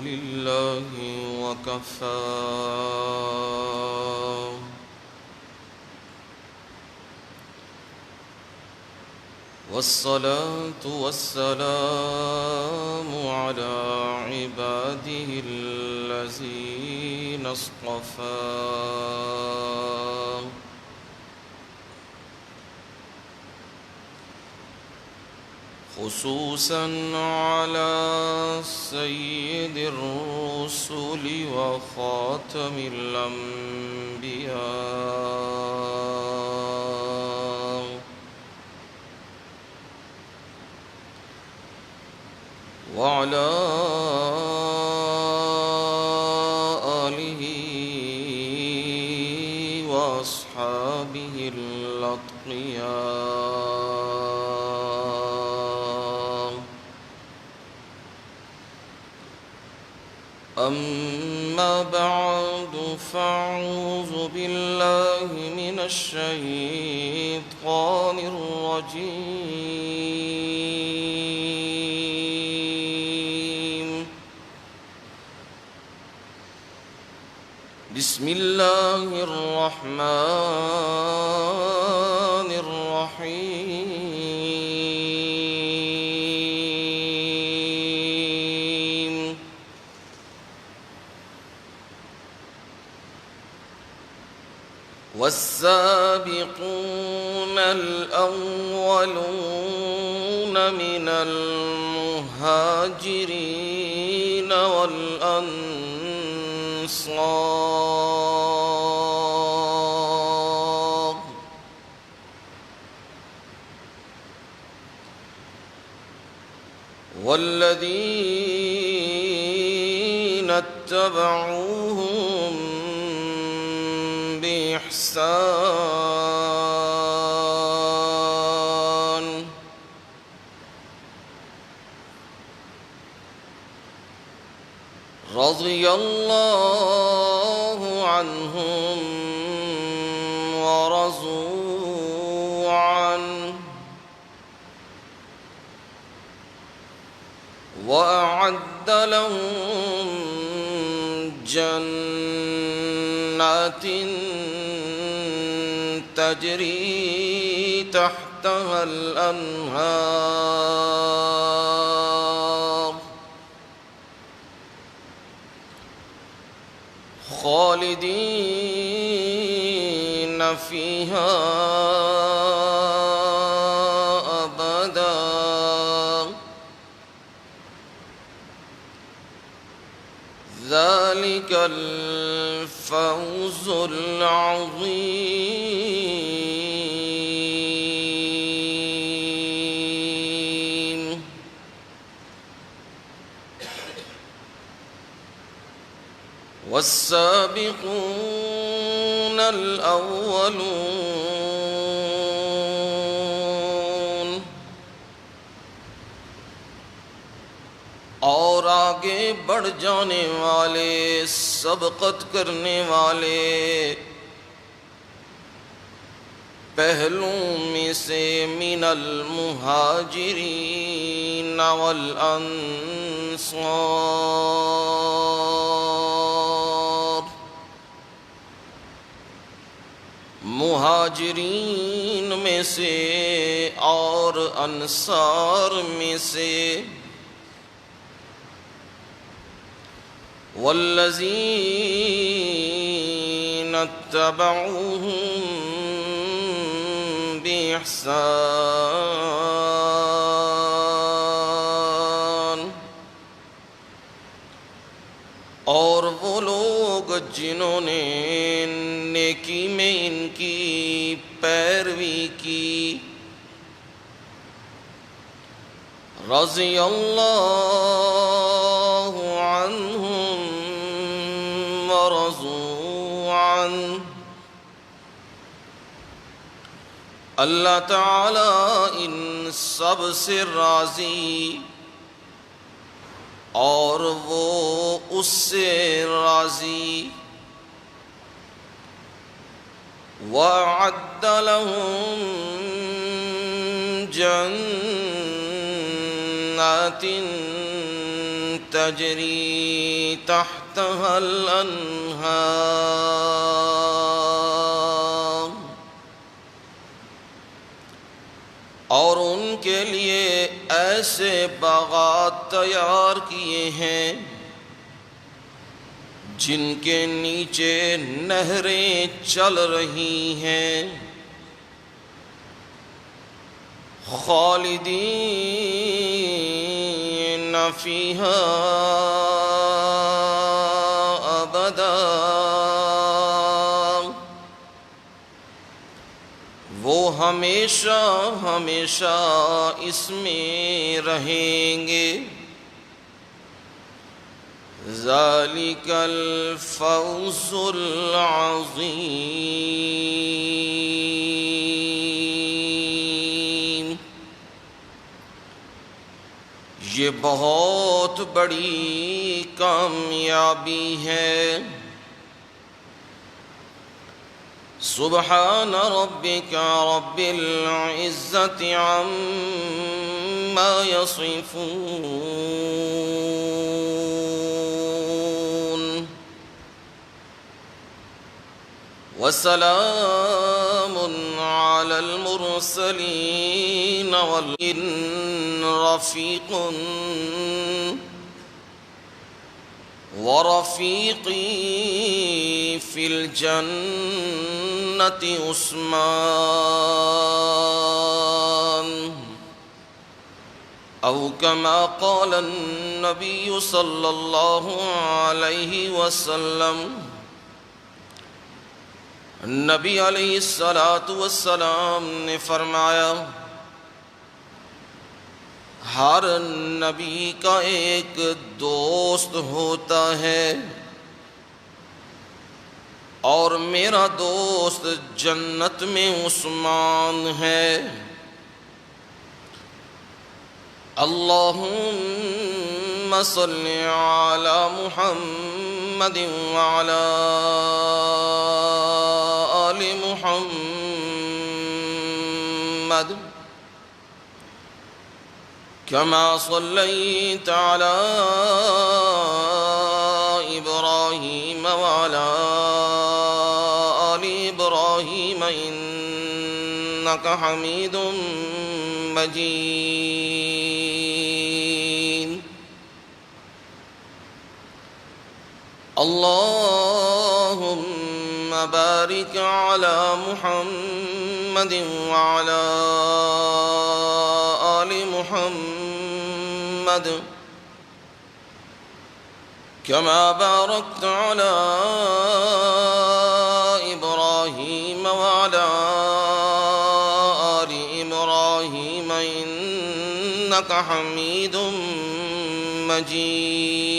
لله وكفى والصلاة والسلام على عباده الذين اصطفى خصوصا على سيد الرسل وخاتم الأنبياء وعلى آله وأصحابه الأتقياء. أما بعد فأعوذ بالله من الشيطان الرجيم. بسم الله الرحمن الرحيم. والسابقون الأولون من المهاجرين والأنصار والذين اتبعوهم بإحسان رضي الله عنهم ورضوا عنه وأعد لهم جنات تجري تحتها الأنهار خالدين فيها أبدا ذلك الفوز العظيم. والسابقون الأولون اور آگے بڑھ جانے والے، سبقت کرنے والے پہلوں میں سے من المہاجرین والانصار، مہاجرین میں سے اور انصار میں سے، والذین اتبعوهم بإحسان، اور وہ لوگ جنہوں نے نیکی میں ان کی پیروی کی، رضی اللہ عنہم ورضوا عنہ، اللہ تعالی ان سب سے راضی اور وہ اس سے راضی، وَأَعَدَّ لَهُمْ جَنَّاتٍ تجری تحتها الانہار، اور ان کے لیے ایسے باغات تیار کیے ہیں جن کے نیچے نہریں چل رہی ہیں، خالدین فیہا ابدا، وہ ہمیشہ ہمیشہ اس میں رہیں گے۔ ذالک الفوز العظیم، یہ بہت بڑی کامیابی ہے۔ سبحان ربک رب العزت عما یصفون، وسلام علی المرسلین، والإن رفیق ورفیقی فی الجنة عثمان، او کما قال النبی صلی اللہ علیہ وسلم، نبی علیہ السلام نے فرمایا، ہر نبی کا ایک دوست ہوتا ہے، اور میرا دوست جنت میں عثمان ہے۔ اللہم صل علی محمد وعلی آل محمد، كما صليت على إبراهيم وعلى آل إبراهيم إنك حميد مجيد۔ اللهم بارك على محمد وعلى آل محمد، كما باركت على إبراهيم وعلى آل إبراهيم إنك حميد مجيد۔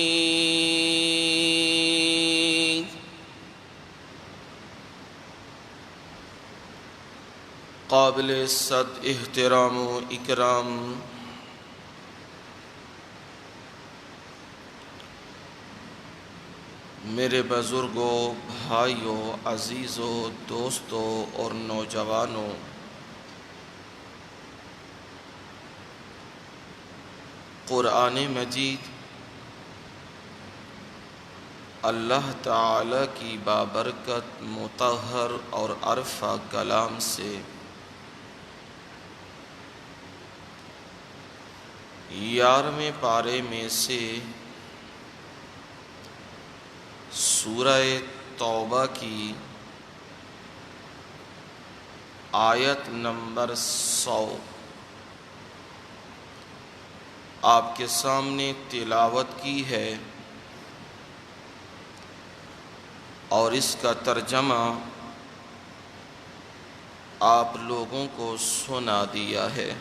قابل صد احترام و اکرام میرے بزرگوں، بھائیوں، عزیزوں، دوستوں اور نوجوانوں، قرآن مجید اللہ تعالی کی بابرکت مطہر اور عرفہ کلام سے 11ویں پارے میں سے سورہ توبہ کی آیت نمبر 100 آپ کے سامنے تلاوت کی ہے، اور اس کا ترجمہ آپ لوگوں کو سنا دیا ہے۔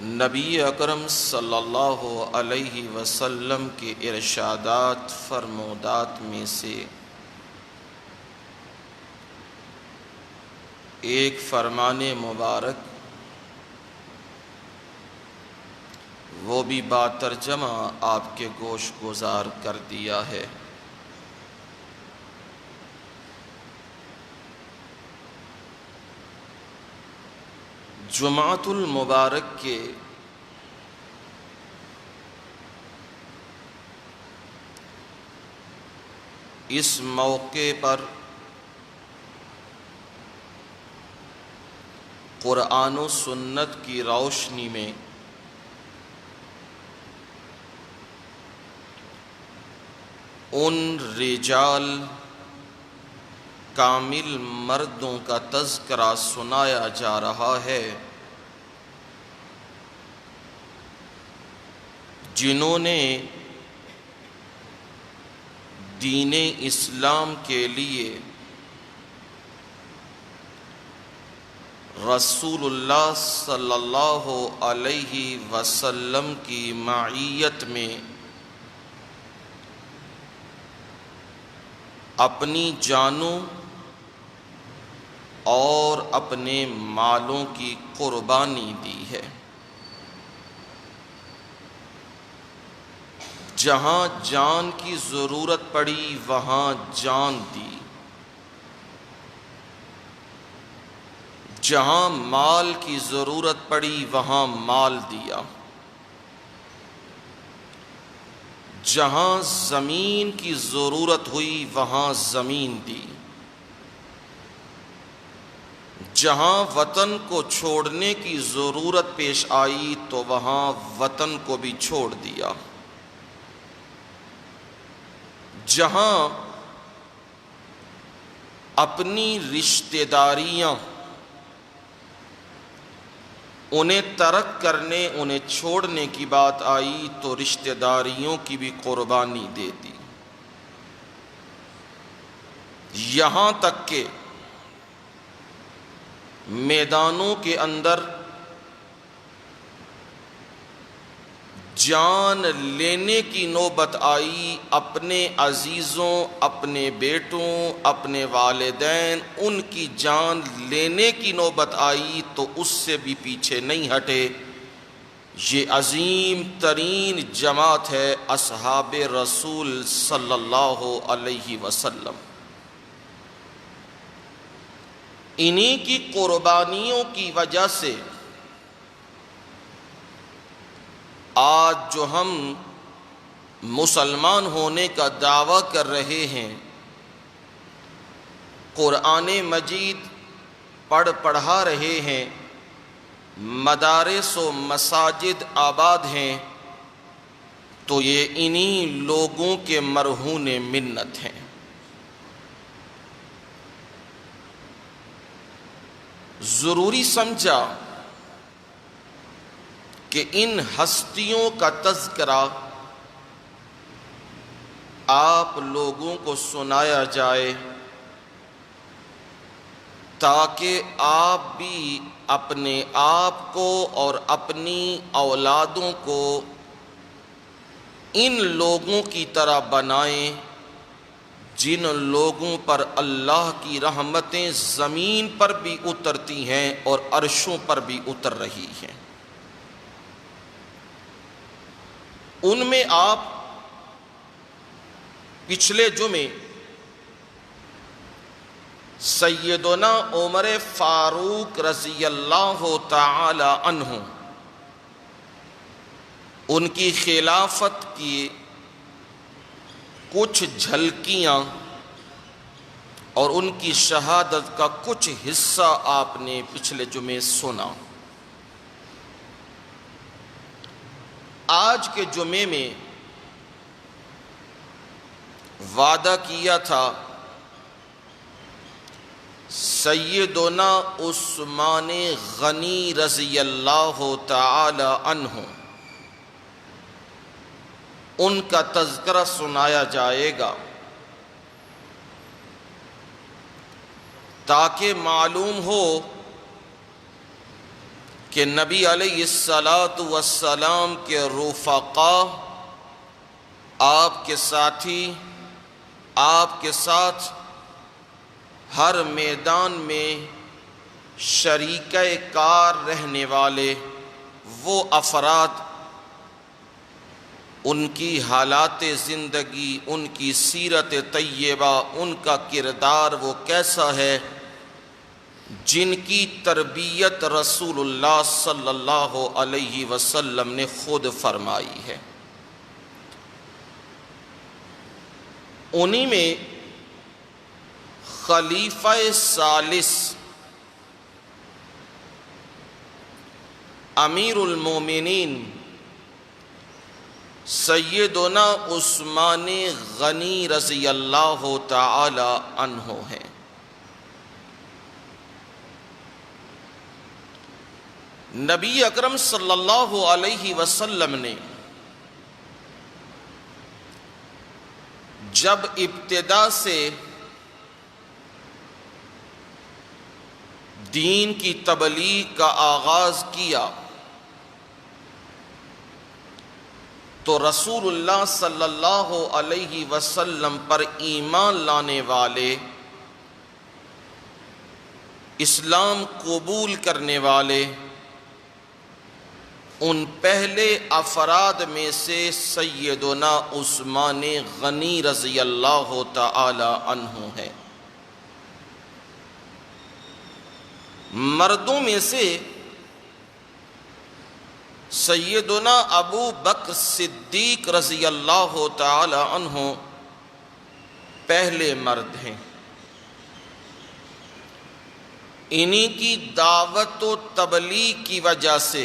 نبی اکرم صلی اللہ علیہ وسلم کے ارشادات فرمودات میں سے ایک فرمان مبارک، وہ بھی با ترجمہ آپ کے گوش گزار کر دیا ہے۔ جمعۃ المبارک کے اس موقع پر قرآن و سنت کی روشنی میں ان رجال کامل مردوں کا تذکرہ سنایا جا رہا ہے جنہوں نے دین اسلام کے لیے رسول اللہ صلی اللہ علیہ وسلم کی معیت میں اپنی جانوں اور اپنے مالوں کی قربانی دی ہے۔ جہاں جان کی ضرورت پڑی وہاں جان دی، جہاں مال کی ضرورت پڑی وہاں مال دیا، جہاں زمین کی ضرورت ہوئی وہاں زمین دی، جہاں وطن کو چھوڑنے کی ضرورت پیش آئی تو وہاں وطن کو بھی چھوڑ دیا، جہاں اپنی رشتہ داریاں انہیں ترک کرنے انہیں چھوڑنے کی بات آئی تو رشتہ داریوں کی بھی قربانی دے دی، یہاں تک کہ میدانوں کے اندر جان لینے کی نوبت آئی، اپنے عزیزوں، اپنے بیٹوں، اپنے والدین، ان کی جان لینے کی نوبت آئی تو اس سے بھی پیچھے نہیں ہٹے۔ یہ عظیم ترین جماعت ہے اصحاب رسول صلی اللہ علیہ وسلم۔ انہی کی قربانیوں کی وجہ سے آج جو ہم مسلمان ہونے کا دعویٰ کر رہے ہیں، قرآن مجید پڑھا رہے ہیں، مدارس و مساجد آباد ہیں، تو یہ انہی لوگوں کے مرہون منت ہیں۔ ضروری سمجھا کہ ان ہستیوں کا تذکرہ آپ لوگوں کو سنایا جائے تاکہ آپ بھی اپنے آپ کو اور اپنی اولادوں کو ان لوگوں کی طرح بنائیں جن لوگوں پر اللہ کی رحمتیں زمین پر بھی اترتی ہیں اور عرشوں پر بھی اتر رہی ہیں۔ ان میں آپ پچھلے جمعے سیدنا عمر فاروق رضی اللہ تعالی عنہ ان کی خلافت کی کچھ جھلکیاں اور ان کی شہادت کا کچھ حصہ آپ نے پچھلے جمعے سنا۔ آج کے جمعے میں وعدہ کیا تھا سیدنا عثمان غنی رضی اللہ تعالی عنہ ان کا تذکرہ سنایا جائے گا تاکہ معلوم ہو کہ نبی علیہ الصلاۃ والسلام کے رفقا، آپ کے ساتھی، آپ کے ساتھ ہر میدان میں شریکہ کار رہنے والے وہ افراد، ان کی حالات زندگی، ان کی سیرت طیبہ، ان کا کردار وہ کیسا ہے جن کی تربیت رسول اللہ صلی اللہ علیہ وسلم نے خود فرمائی ہے۔ انہی میں خلیفہ ثالث امیر المومنین سیدنا عثمان غنی رضی اللہ تعالی عنہ ہیں۔ نبی اکرم صلی اللہ علیہ وسلم نے جب ابتدا سے دین کی تبلیغ کا آغاز کیا تو رسول اللہ صلی اللہ علیہ وسلم پر ایمان لانے والے، اسلام قبول کرنے والے، ان پہلے افراد میں سے سیدنا عثمان غنی رضی اللہ تعالی عنہ ہے۔ مردوں میں سے سیدنا ابو بکر صدیق رضی اللہ تعالی عنہ پہلے مرد ہیں۔ انہی کی دعوت و تبلیغ کی وجہ سے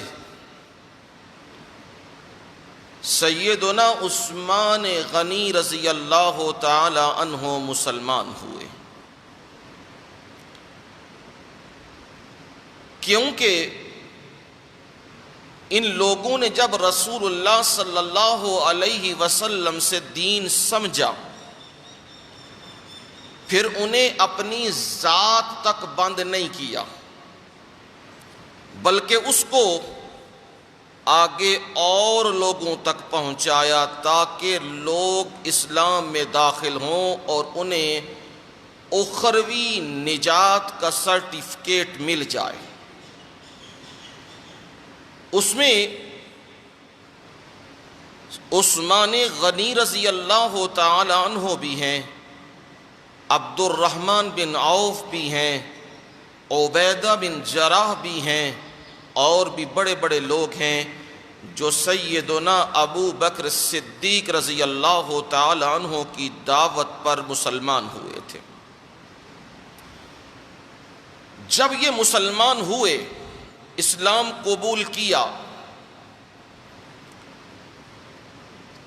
سیدنا عثمان غنی رضی اللہ تعالی عنہ مسلمان ہوئے، کیونکہ ان لوگوں نے جب رسول اللہ صلی اللہ علیہ وسلم سے دین سمجھا، پھر انہیں اپنی ذات تک بند نہیں کیا، بلکہ اس کو آگے اور لوگوں تک پہنچایا تاکہ لوگ اسلام میں داخل ہوں اور انہیں اخروی نجات کا سرٹیفکیٹ مل جائے۔ اس میں عثمان غنی رضی اللہ تعالی عنہ بھی ہیں، عبد الرحمن بن عوف بھی ہیں، عبیدہ بن جراح بھی ہیں، اور بھی بڑے بڑے لوگ ہیں جو سیدنا ابو بکر صدیق رضی اللہ تعالی عنہ کی دعوت پر مسلمان ہوئے تھے۔ جب یہ مسلمان ہوئے، اسلام قبول کیا،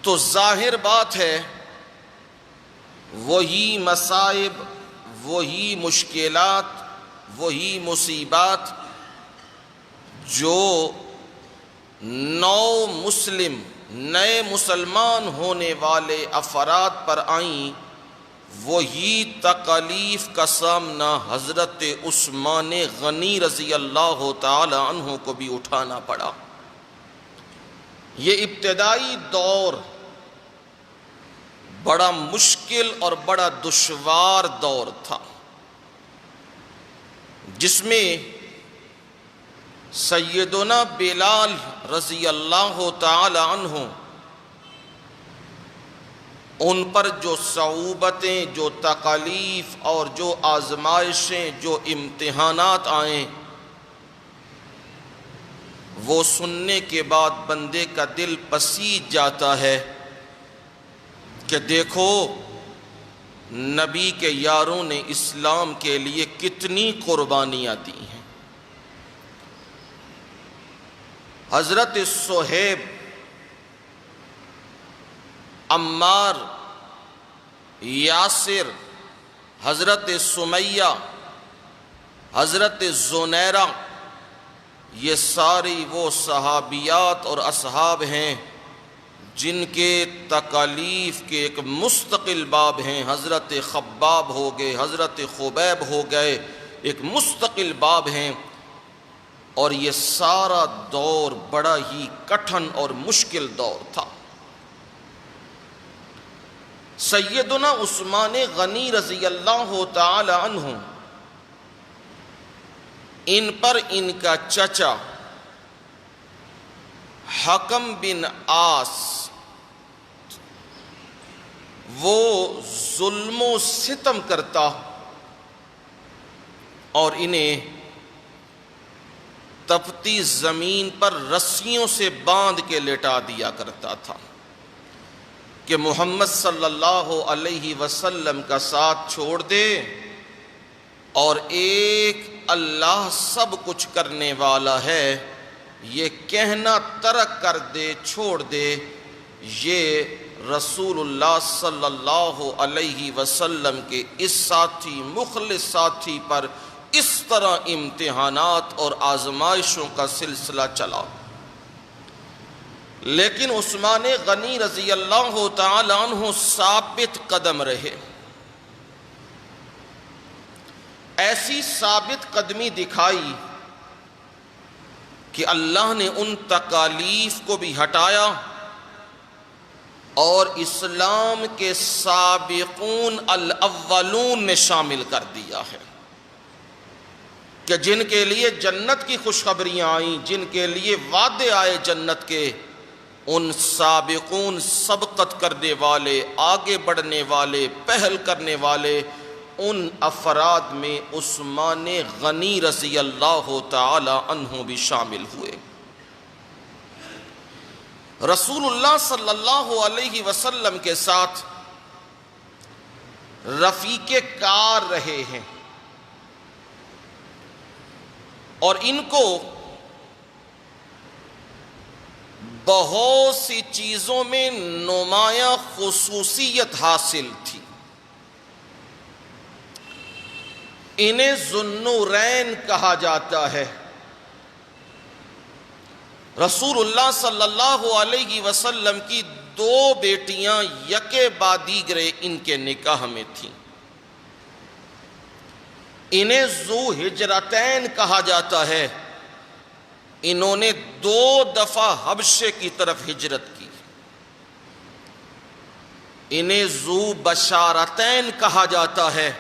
تو ظاہر بات ہے وہی مصائب، وہی مشکلات، وہی مصیبات جو نئے مسلمان ہونے والے افراد پر آئیں، وہی تکالیف کا سامنا حضرت عثمان غنی رضی اللہ تعالی عنہ کو بھی اٹھانا پڑا۔ یہ ابتدائی دور بڑا مشکل اور بڑا دشوار دور تھا، جس میں سیدنا بلال رضی اللہ تعالی عنہ، ان پر جو صعوبتیں، جو تکالیف اور جو آزمائشیں، جو امتحانات آئیں، وہ سننے کے بعد بندے کا دل پسیج جاتا ہے کہ دیکھو نبی کے یاروں نے اسلام کے لیے کتنی قربانیاں دی ہیں۔ حضرت صہیب، عمار، یاسر، حضرت سمیہ، حضرت زنیرہ، یہ ساری وہ صحابیات اور اصحاب ہیں جن کے تکالیف کے ایک مستقل باب ہیں۔ حضرت خباب ہو گئے، حضرت خبیب ہو گئے، ایک مستقل باب ہیں، اور یہ سارا دور بڑا ہی کٹھن اور مشکل دور تھا۔ سیدنا عثمان غنی رضی اللہ تعالی عنہ، ان پر ان کا چچا حکم بن عاص، وہ ظلم و ستم کرتا اور انہیں تپتی زمین پر رسیوں سے باندھ کے لٹا دیا کرتا تھا کہ محمد صلی اللہ علیہ وسلم کا ساتھ چھوڑ دے اور ایک اللہ سب کچھ کرنے والا ہے، یہ کہنا ترک کر دے، چھوڑ دے، یہ رسول اللہ صلی اللہ علیہ وسلم کے اس ساتھی، مخلص ساتھی پر اس طرح امتحانات اور آزمائشوں کا سلسلہ چلا۔ لیکن عثمان غنی رضی اللہ تعالی عنہ ثابت قدم رہے، ایسی ثابت قدمی دکھائی کہ اللہ نے ان تکالیف کو بھی ہٹایا اور اسلام کے سابقون الاولون میں شامل کر دیا ہے، کہ جن کے لیے جنت کی خوشخبریاں آئیں، جن کے لیے وعدے آئے جنت کے، ان سابقون، سبقت کرنے والے، آگے بڑھنے والے، پہل کرنے والے، ان افراد میں عثمان غنی رضی اللہ تعالی عنہ بھی شامل ہوئے۔ رسول اللہ صلی اللہ علیہ وسلم کے ساتھ رفیق کار رہے ہیں، اور ان کو بہت سی چیزوں میں نمایاں خصوصیت حاصل تھی۔ انہیں ذوالنورین کہا جاتا ہے۔ رسول اللہ صلی اللہ علیہ وسلم کی دو بیٹیاں یکے بعد دیگرے ان کے نکاح میں تھیں۔ انہیں ذو ہجرتین کہا جاتا ہے، انہوں نے 2 دفعہ حبشے کی طرف ہجرت کی۔ انہیں ذو بشارتین کہا جاتا ہے،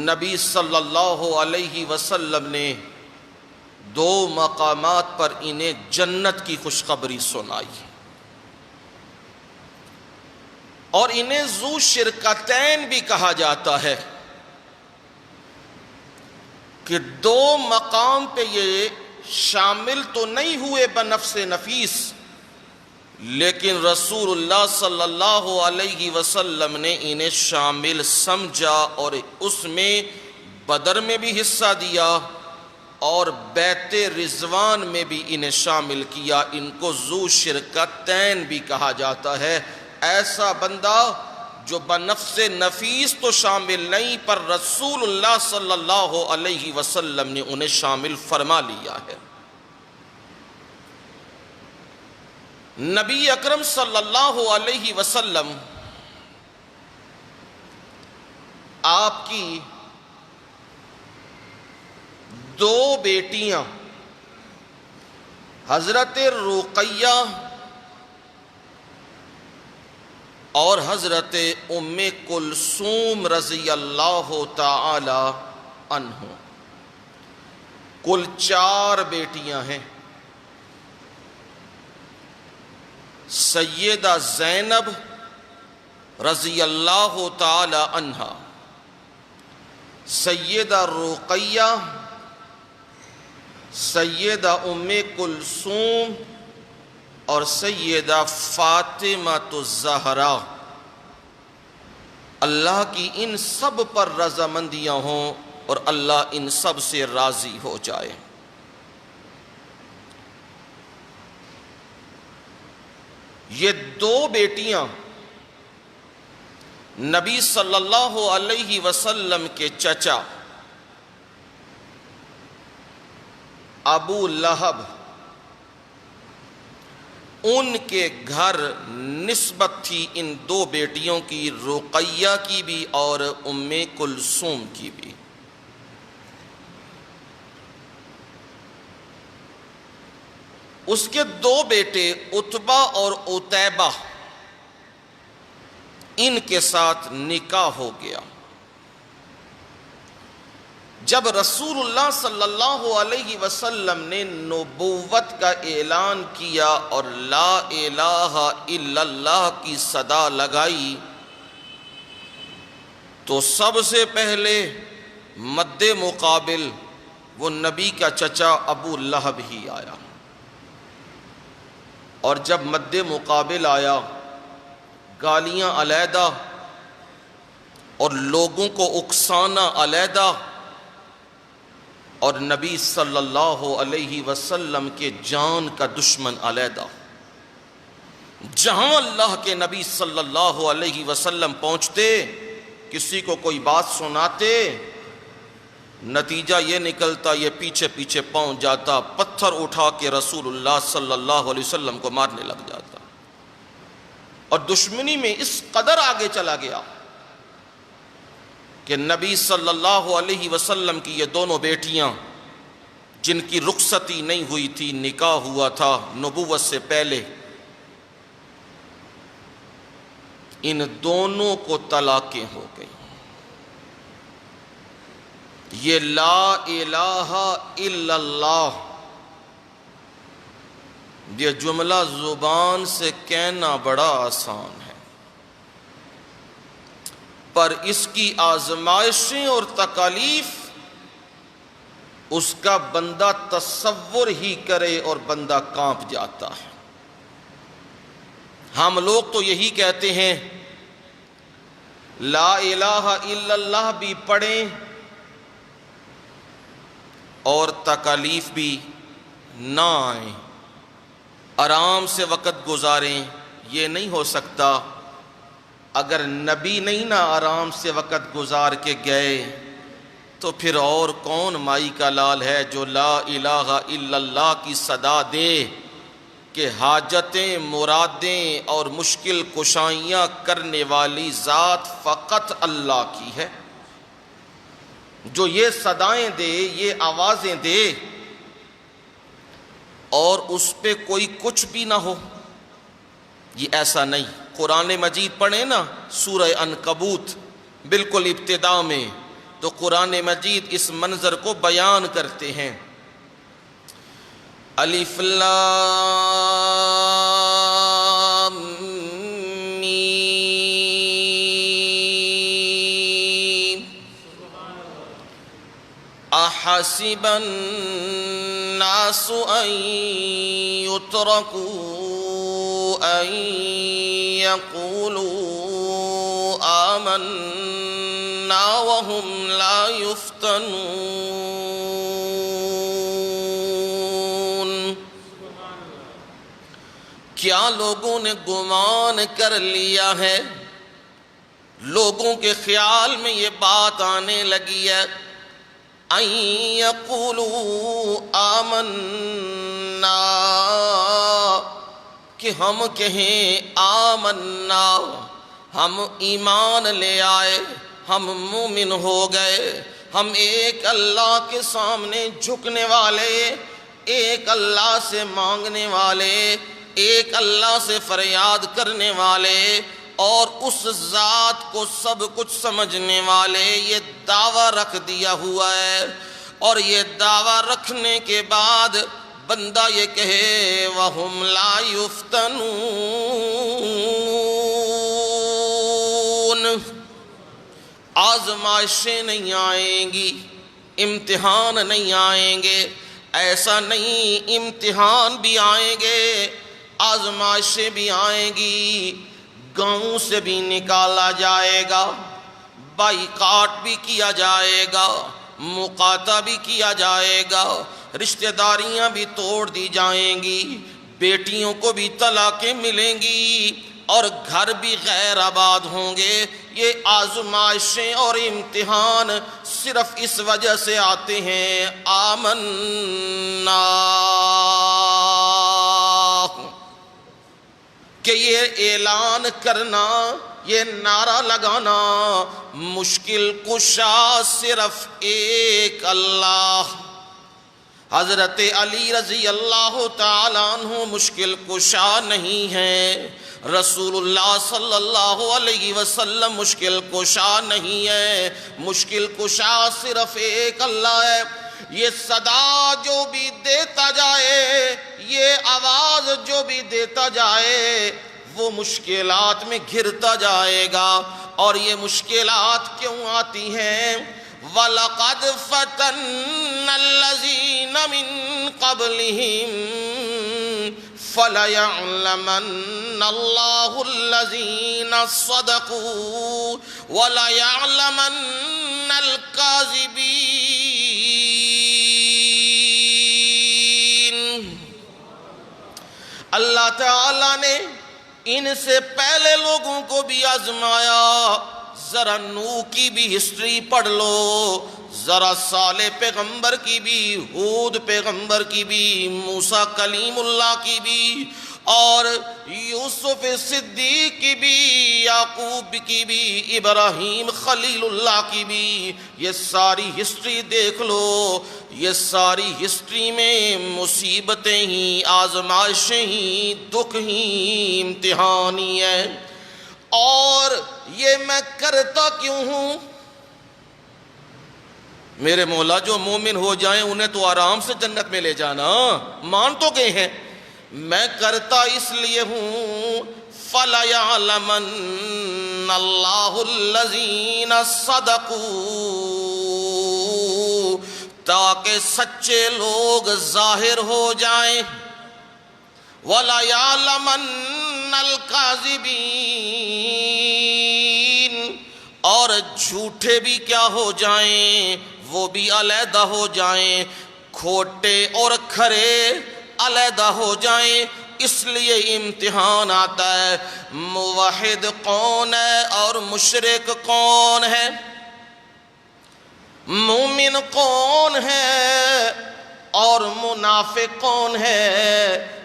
نبی صلی اللہ علیہ وسلم نے 2 مقامات پر انہیں جنت کی خوشخبری سنائی، اور انہیں ذو شرکتین بھی کہا جاتا ہے کہ 2 مقام پہ یہ شامل تو نہیں ہوئے بنفس نفیس، لیکن رسول اللہ صلی اللہ علیہ وسلم نے انہیں شامل سمجھا اور اس میں بدر میں بھی حصہ دیا اور بیت رضوان میں بھی انہیں شامل کیا۔ ان کو ذو شرکتین بھی کہا جاتا ہے، ایسا بندہ جو بنفس نفیس تو شامل نہیں، پر رسول اللہ صلی اللہ علیہ وسلم نے انہیں شامل فرما لیا ہے۔ نبی اکرم صلی اللہ علیہ وسلم آپ کی 2 بیٹیاں حضرت رقیہ اور حضرت ام کلثوم رضی اللہ تعالی عنہ، کل 4 بیٹیاں ہیں۔ سیدہ زینب رضی اللہ تعالی عنہا، سیدہ رقیہ، سیدہ ام کلثوم اور سیدہ فاطمہ الزہرا، اللہ کی ان سب پر رضامندیاں ہوں اور اللہ ان سب سے راضی ہو جائے۔ یہ 2 بیٹیاں نبی صلی اللہ علیہ وسلم کے چچا ابو لہب، ان کے گھر نسبت تھی ان 2 بیٹیوں کی، رقیہ کی بھی اور ام کلثوم کی بھی۔ اس کے 2 بیٹے عتبہ اور عتیبہ، ان کے ساتھ نکاح ہو گیا۔ جب رسول اللہ صلی اللہ علیہ وسلم نے نبوت کا اعلان کیا اور لا الہ الا اللہ کی صدا لگائی، تو سب سے پہلے مد مقابل وہ نبی کا چچا ابو لہب ہی آیا، اور جب مد مقابل آیا، گالیاں علیحدہ، اور لوگوں کو اکسانا علیحدہ، اور نبی صلی اللہ علیہ وسلم کے جان کا دشمن علیحدہ۔ جہاں اللہ کے نبی صلی اللہ علیہ وسلم پہنچتے، کسی کو کوئی بات سناتے، نتیجہ یہ نکلتا یہ پیچھے پیچھے پہنچ جاتا، پتھر اٹھا کے رسول اللہ صلی اللہ علیہ وسلم کو مارنے لگ جاتا، اور دشمنی میں اس قدر آگے چلا گیا کہ نبی صلی اللہ علیہ وسلم کی یہ دونوں بیٹیاں جن کی رخصتی نہیں ہوئی تھی، نکاح ہوا تھا نبوت سے پہلے، ان دونوں کو طلاقیں ہو گئیں۔ یہ لا الہ الا اللہ، یہ جملہ زبان سے کہنا بڑا آسان ہے، پر اس کی آزمائشیں اور تکالیف اس کا بندہ تصور ہی کرے اور بندہ کانپ جاتا ہے۔ ہم لوگ تو یہی کہتے ہیں لا الہ الا اللہ بھی پڑھیں اور تکالیف بھی نہ آئیں، آرام سے وقت گزاریں۔ یہ نہیں ہو سکتا، اگر نبی نہیں نہ آرام سے وقت گزار کے گئے تو پھر اور کون مائی کا لال ہے جو لا الہ الا اللہ کی صدا دے کہ حاجتیں، مرادیں اور مشکل کشائیاں کرنے والی ذات فقط اللہ کی ہے، جو یہ صدائیں دے، یہ آوازیں دے اور اس پہ کوئی کچھ بھی نہ ہو۔ یہ ایسا نہیں۔ قرآن مجید پڑھیں نا، سورہ عنکبوت بالکل ابتدا میں، تو قرآن مجید اس منظر کو بیان کرتے ہیں۔ الف لام میم احسب الناس ان يتركوا ان يقولوا آمنا وهم لا يفتنون۔ کیا لوگوں نے گمان کر لیا ہے، لوگوں کے خیال میں یہ بات آنے لگی ہے ان یقولوا آمنا، کہ ہم کہیں آمنا، ہم ایمان لے آئے، ہم مومن ہو گئے، ہم ایک اللہ کے سامنے جھکنے والے، ایک اللہ سے مانگنے والے، ایک اللہ سے فریاد کرنے والے اور اس ذات کو سب کچھ سمجھنے والے، یہ دعویٰ رکھ دیا ہوا ہے۔ اور یہ دعویٰ رکھنے کے بعد بندہ یہ کہے وَهُمْ لَا يُفْتَنُونَ، آزمائشیں نہیں آئیں گی، امتحان نہیں آئیں گے۔ ایسا نہیں، امتحان بھی آئیں گے، آزمائشیں بھی آئیں گی، گاؤں سے بھی نکالا جائے گا، بائیکاٹ بھی کیا جائے گا، مقاطع بھی کیا جائے گا، رشتہ داریاں بھی توڑ دی جائیں گی، بیٹیوں کو بھی طلاقیں ملیں گی، اور گھر بھی غیر آباد ہوں گے۔ یہ آزمائشیں اور امتحان صرف اس وجہ سے آتے ہیں آمنا، کہ یہ اعلان کرنا، یہ نعرہ لگانا مشکل کشا صرف ایک اللہ۔ حضرت علی رضی اللہ تعالیٰ عنہ مشکل کشا نہیں ہے، رسول اللہ صلی اللہ علیہ وسلم مشکل کشا نہیں ہے، مشکل کشا صرف ایک اللہ ہے۔ یہ صدا جو بھی دیتا جائے، یہ آواز جو بھی دیتا جائے، وہ مشکلات میں گھرتا جائے گا۔ اور یہ مشکلات کیوں آتی ہیں؟ وَلَقَدْ فَتَنَّ الَّذِينَ مِن قَبْلِهِمْ فَلَيَعْلَمَنَّ اللَّهُ الَّذِينَ صَدَقُوا وَلَيَعْلَمَنَّ الْكَاذِبِينَ۔ اللہ تعالیٰ نے ان سے پہلے لوگوں کو بھی آزمایا۔ ذرا نوح کی بھی ہسٹری پڑھ لو، ذرا صالح پیغمبر کی بھی، ہود پیغمبر کی بھی، موسیٰ کلیم اللہ کی بھی، اور یوسف صدیق کی بھی، یعقوب کی بھی، ابراہیم خلیل اللہ کی بھی۔ یہ ساری ہسٹری دیکھ لو، یہ ساری ہسٹری میں مصیبتیں ہی، آزمائشیں ہی، دکھ ہی، امتحان ہی ہے۔ اور یہ میں کرتا کیوں ہوں؟ میرے مولا جو مومن ہو جائیں انہیں تو آرام سے جنت میں لے جانا، مان تو گئے ہیں۔ میں کرتا اس لیے ہوں فَلَيَعْلَمَنَّ اللَّهُ الَّذِينَ صَدَقُوا، تاکہ سچے لوگ ظاہر ہو جائیں، وَلَيَعْلَمَنَّ الْكَاذِبِينَ، اور جھوٹے بھی کیا ہو جائیں، وہ بھی علیحدہ ہو جائیں، کھوٹے اور کھرے علیحدہ ہو جائیں۔ اس لیے امتحان آتا ہے، موحد کون ہے اور مشرک کون ہے، مومن کون ہے اور منافق کون ہے۔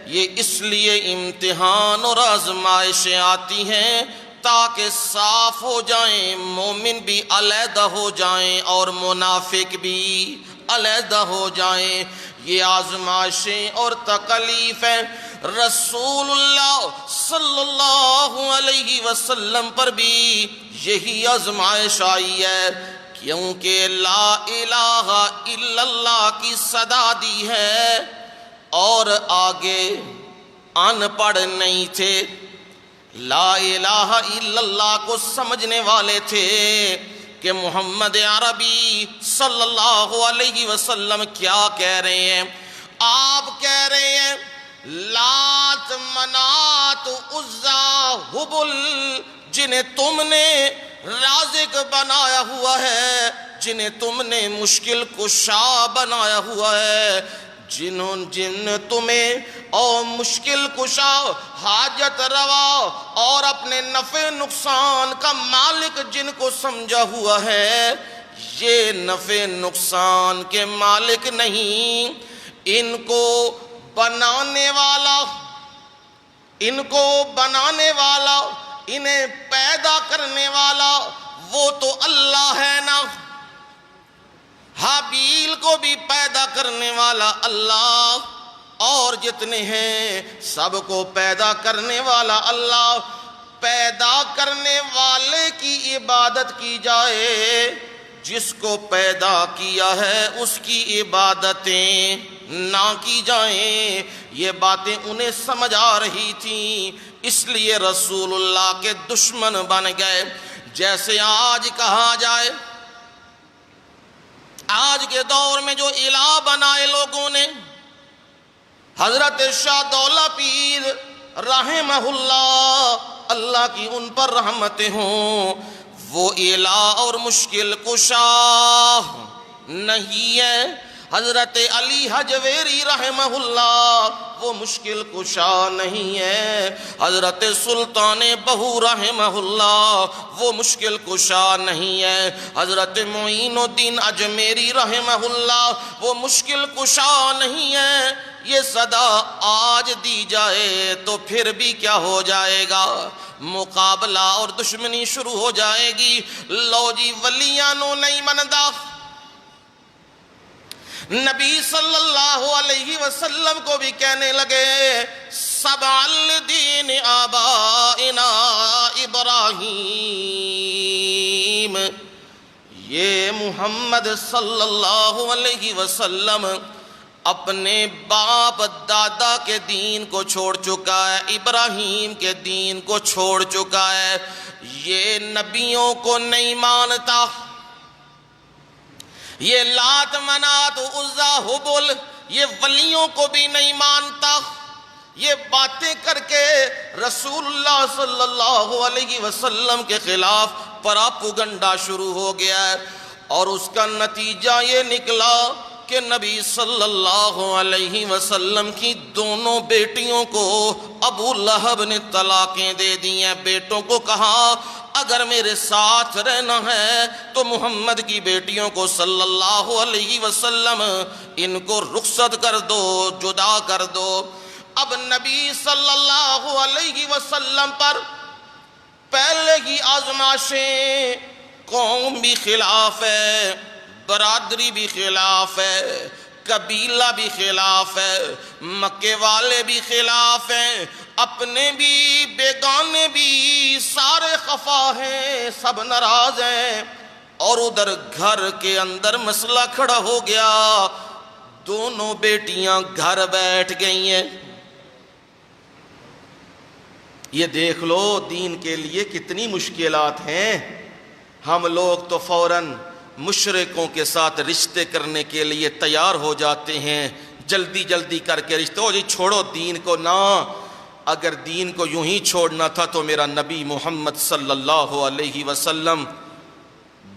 یہ اس لیے امتحان اور آزمائشیں آتی ہیں تاکہ صاف ہو جائیں، مومن بھی علیحدہ ہو جائیں اور منافق بھی علیحدہ ہو جائیں۔ یہ آزمائشیں اور تکلیفیں رسول اللہ صلی اللہ علیہ وسلم پر بھی یہی آزمائش آئی ہے، کیونکہ لا الہ الا اللہ کی صدا دی ہے اور آگے ان پڑھ نہیں تھے، لا الہ الا اللہ کو سمجھنے والے تھے کہ محمد عربی صلی اللہ علیہ وسلم کیا کہہ رہے ہیں۔ آپ کہہ رہے ہیں لات، منات، عزا، حبل، جنہیں تم نے رازق بنایا ہوا ہے، جنہیں تم نے مشکل کشا بنایا ہوا ہے، جن تمہیں اور مشکل کشا، حاجت روا اور اپنے نفع نقصان کا مالک جن کو سمجھا ہوا ہے، یہ نفع نقصان کے مالک نہیں، ان کو بنانے والا، انہیں پیدا کرنے والا وہ تو اللہ ہے نا۔ حابیل کو بھی پیدا کرنے والا اللہ، اور جتنے ہیں سب کو پیدا کرنے والا اللہ۔ پیدا کرنے والے کی عبادت کی جائے، جس کو پیدا کیا ہے اس کی عبادتیں نہ کی جائیں۔ یہ باتیں انہیں سمجھ آ رہی تھیں، اس لیے رسول اللہ کے دشمن بن گئے۔ جیسے آج کہا جائے، آج کے دور میں جو الہ بنائے لوگوں نے، حضرت شاہ دولہ پیر رحمہ اللہ، اللہ کی ان پر رحمتیں ہوں، وہ الہ اور مشکل کشا نہیں ہے۔ حضرت علی حجویری رحمہ اللہ وہ مشکل کشا نہیں ہے۔ حضرت سلطان بہو رحمہ اللہ وہ مشکل کشا نہیں ہے۔ حضرت معین الدین اجمیری رحمہ اللہ وہ مشکل کشا نہیں ہے۔ یہ صدا آج دی جائے تو پھر بھی کیا ہو جائے گا، مقابلہ اور دشمنی شروع ہو جائے گی۔ لو جی ولیانو نہیں مندا، نبی صلی اللہ علیہ وسلم کو بھی کہنے لگے سبع الدین آبائنا ابراہیم۔ یہ محمد صلی اللہ علیہ وسلم اپنے باپ دادا کے دین کو چھوڑ چکا ہے، ابراہیم کے دین کو چھوڑ چکا ہے۔ یہ نبیوں کو نہیں مانتا، یہ لات، منات، عزا، حبل، یہ ولیوں کو بھی نہیں مانتا۔ یہ باتیں کر کے رسول اللہ صلی اللہ علیہ وسلم کے خلاف پراپگنڈا شروع ہو گیا ہے، اور اس کا نتیجہ یہ نکلا کہ نبی صلی اللہ علیہ وسلم کی دونوں بیٹیوں کو ابو لہب نے طلاقیں دے دی ہیں۔ بیٹوں کو کہا اگر میرے ساتھ رہنا ہے تو محمد کی بیٹیوں کو صلی اللہ علیہ وسلم ان کو رخصت کر دو، جدا کر دو۔ اب نبی صلی اللہ علیہ وسلم پر پہلے ہی آزمائشیں، قوم بھی خلاف ہے، برادری بھی خلاف ہے، قبیلہ بھی خلاف ہے، مکے والے بھی خلاف ہیں، اپنے بھی بیگانے بھی سارے خفا ہیں، سب ناراض ہیں، اور ادھر گھر کے اندر مسئلہ کھڑا ہو گیا، دونوں بیٹیاں گھر بیٹھ گئی ہیں۔ یہ دیکھ لو دین کے لیے کتنی مشکلات ہیں۔ ہم لوگ تو فوراً مشرکوں کے ساتھ رشتے کرنے کے لیے تیار ہو جاتے ہیں، جلدی جلدی کر کے رشتے، ہو جی چھوڑو دین کو۔ نہ، اگر دین کو یوں ہی چھوڑنا تھا تو میرا نبی محمد صلی اللہ علیہ وسلم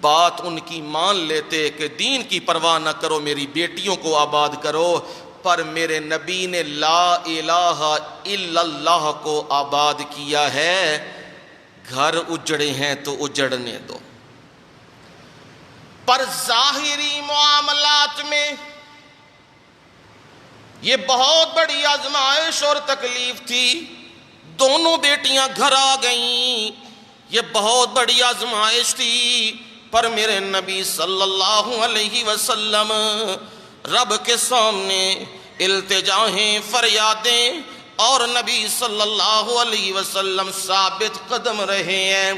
بات ان کی مان لیتے کہ دین کی پرواہ نہ کرو، میری بیٹیوں کو آباد کرو، پر میرے نبی نے لا الہ الا اللہ کو آباد کیا ہے۔ گھر اجڑے ہیں تو اجڑنے دو۔ پر ظاہری معاملات میں یہ بہت بڑی آزمائش اور تکلیف تھی۔ دونوں بیٹیاں گھر آ گئیں، یہ بہت بڑی آزمائش تھی، پر میرے نبی صلی اللہ علیہ وسلم رب کے سامنے التجائیں، فریادیں، اور نبی صلی اللہ علیہ وسلم ثابت قدم رہے ہیں۔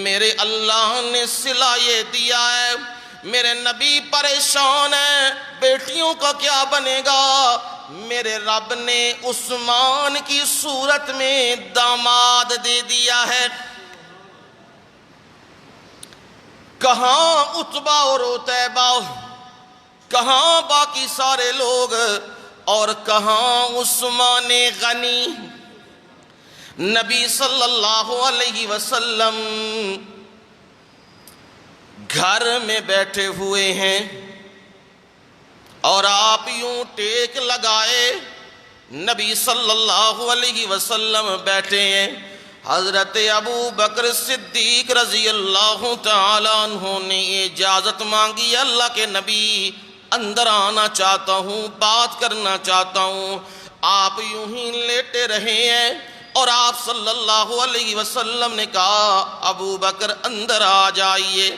میرے اللہ نے صلہ یہ دیا ہے، میرے نبی پریشان ہیں بیٹیوں کا کیا بنے گا، میرے رب نے عثمان کی صورت میں داماد دے دیا ہے۔ کہاں عتبہ اور عتیبہ، کہاں باقی سارے لوگ، اور کہاں عثمان غنی؟ نبی صلی اللہ علیہ وسلم گھر میں بیٹھے ہوئے ہیں، اور آپ یوں ٹیک لگائے نبی صلی اللہ علیہ وسلم بیٹھے ہیں۔ حضرت ابو بکر صدیق رضی اللہ تعالیٰ عنہ نے اجازت مانگی، اللہ کے نبی اندر آنا چاہتا ہوں، بات کرنا چاہتا ہوں۔ آپ یوں ہی لیٹے رہے ہیں، اور آپ صلی اللہ علیہ وسلم نے کہا ابو بکر اندر آ جائیے۔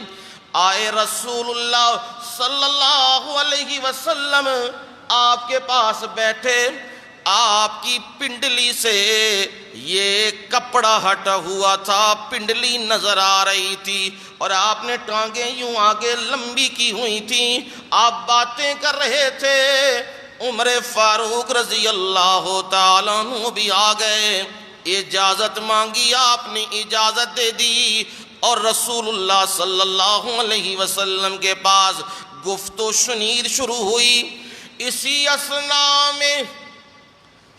آئے رسول اللہ صلی اللہ علیہ وسلم آپ کے پاس بیٹھے، آپ کی پنڈلی سے یہ کپڑا ہٹا ہوا تھا، پنڈلی نظر آ رہی تھی، اور آپ نے ٹانگیں یوں آگے لمبی کی ہوئی تھیں، آپ باتیں کر رہے تھے۔ عمر فاروق رضی اللہ تعالیٰ عنہ بھی آ گئے، اجازت مانگی، آپ نے اجازت دے دی، اور رسول اللہ صلی اللہ علیہ وسلم کے پاس گفت و شنید شروع ہوئی۔ اسی اثناء میں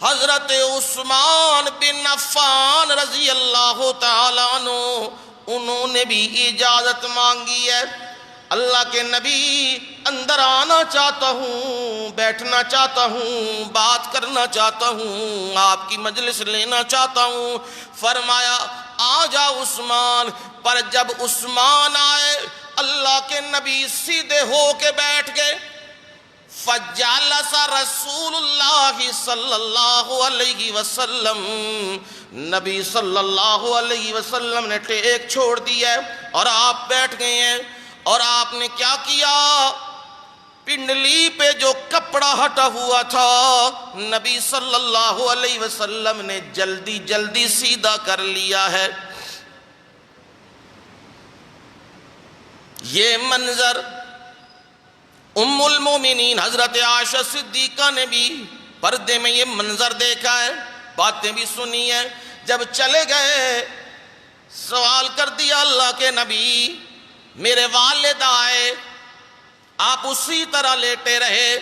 حضرت عثمان بن عفان رضی اللہ تعالیٰ عنہ انہوں نے بھی اجازت مانگی ہے، اللہ کے نبی اندر آنا چاہتا ہوں، بیٹھنا چاہتا ہوں، بات کرنا چاہتا ہوں، آپ کی مجلس لینا چاہتا ہوں۔ فرمایا آ جا عثمان۔ پر جب عثمان آئے، اللہ کے نبی سیدھے ہو کے بیٹھ گئے۔ فجلس رسول اللہ صلی اللہ علیہ وسلم، نبی صلی اللہ علیہ وسلم نے ٹیک چھوڑ دیا اور آپ بیٹھ گئے ہیں، اور آپ نے کیا کیا؟ پنڈلی پہ جو کپڑا ہٹا ہوا تھا نبی صلی اللہ علیہ وسلم نے جلدی جلدی سیدھا کر لیا ہے۔ یہ منظر ام المومنین حضرت عائشہ صدیقہ نے بھی پردے میں یہ منظر دیکھا ہے، باتیں بھی سنی ہیں۔ جب چلے گئے سوال کر دیا اللہ کے نبی، میرے والد آئے، آپ اسی طرح لیٹے رہے۔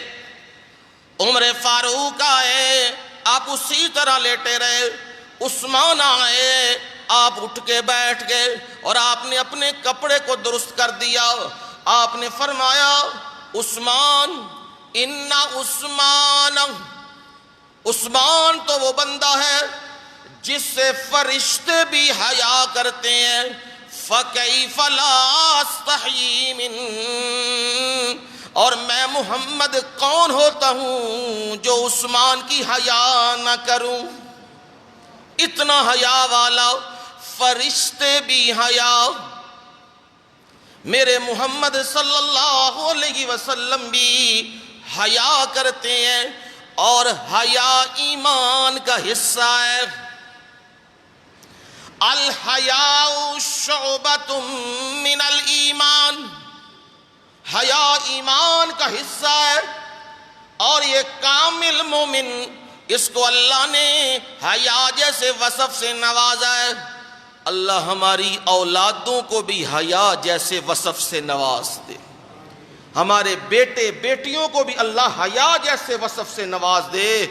عمر فاروق آئے، آپ اسی طرح لیٹے رہے۔ عثمان آئے، آپ اٹھ کے بیٹھ گئے اور آپ نے اپنے کپڑے کو درست کر دیا۔ آپ نے فرمایا عثمان، ان عثمان تو وہ بندہ ہے جس سے فرشتے بھی حیا کرتے ہیں، فَكَيْفَ لَا أَسْتَحْيِي مِنْ، اور میں محمد کون ہوتا ہوں جو عثمان کی حیا نہ کروں۔ اتنا حیا والا، فرشتے بھی حیا، میرے محمد صلی اللہ علیہ وسلم بھی حیا کرتے ہیں، اور حیا ایمان کا حصہ ہے۔ الحیاء شعبۃ من الایمان، حیا ایمان کا حصہ ہے، اور یہ کامل مومن، اس کو اللہ نے حیا جیسے وصف سے نوازا ہے۔ اللہ ہماری اولادوں کو بھی حیا جیسے وصف سے نواز دے، ہمارے بیٹے بیٹیوں کو بھی اللہ حیا جیسے وصف سے نواز دے۔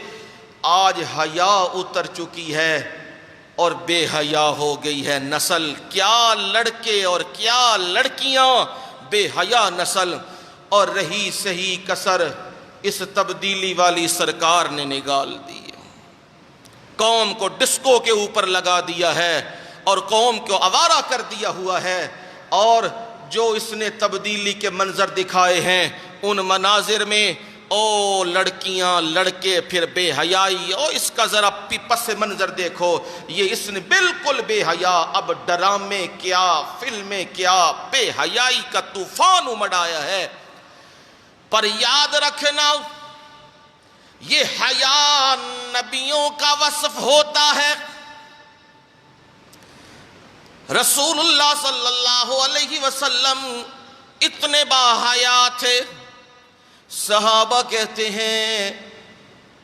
آج حیا اتر چکی ہے اور بے حیا ہو گئی ہے نسل، کیا لڑکے اور کیا لڑکیاں بے حیا نسل، اور رہی صحیح کسر اس تبدیلی والی سرکار نے نگال دی ہے۔ قوم کو ڈسکو کے اوپر لگا دیا ہے اور قوم کو آوارہ کر دیا ہوا ہے، اور جو اس نے تبدیلی کے منظر دکھائے ہیں ان مناظر میں او لڑکیاں لڑکے پھر بے حیائی، او اس کا ذرا پس منظر دیکھو، یہ اس نے بالکل بے حیا، اب ڈرامے کیا فلمیں کیا، بے حیائی کا طوفان امڑ آیا ہے۔ پر یاد رکھنا یہ حیا نبیوں کا وصف ہوتا ہے۔ رسول اللہ صلی اللہ علیہ وسلم اتنے باحیا تھے، صحابہ کہتے ہیں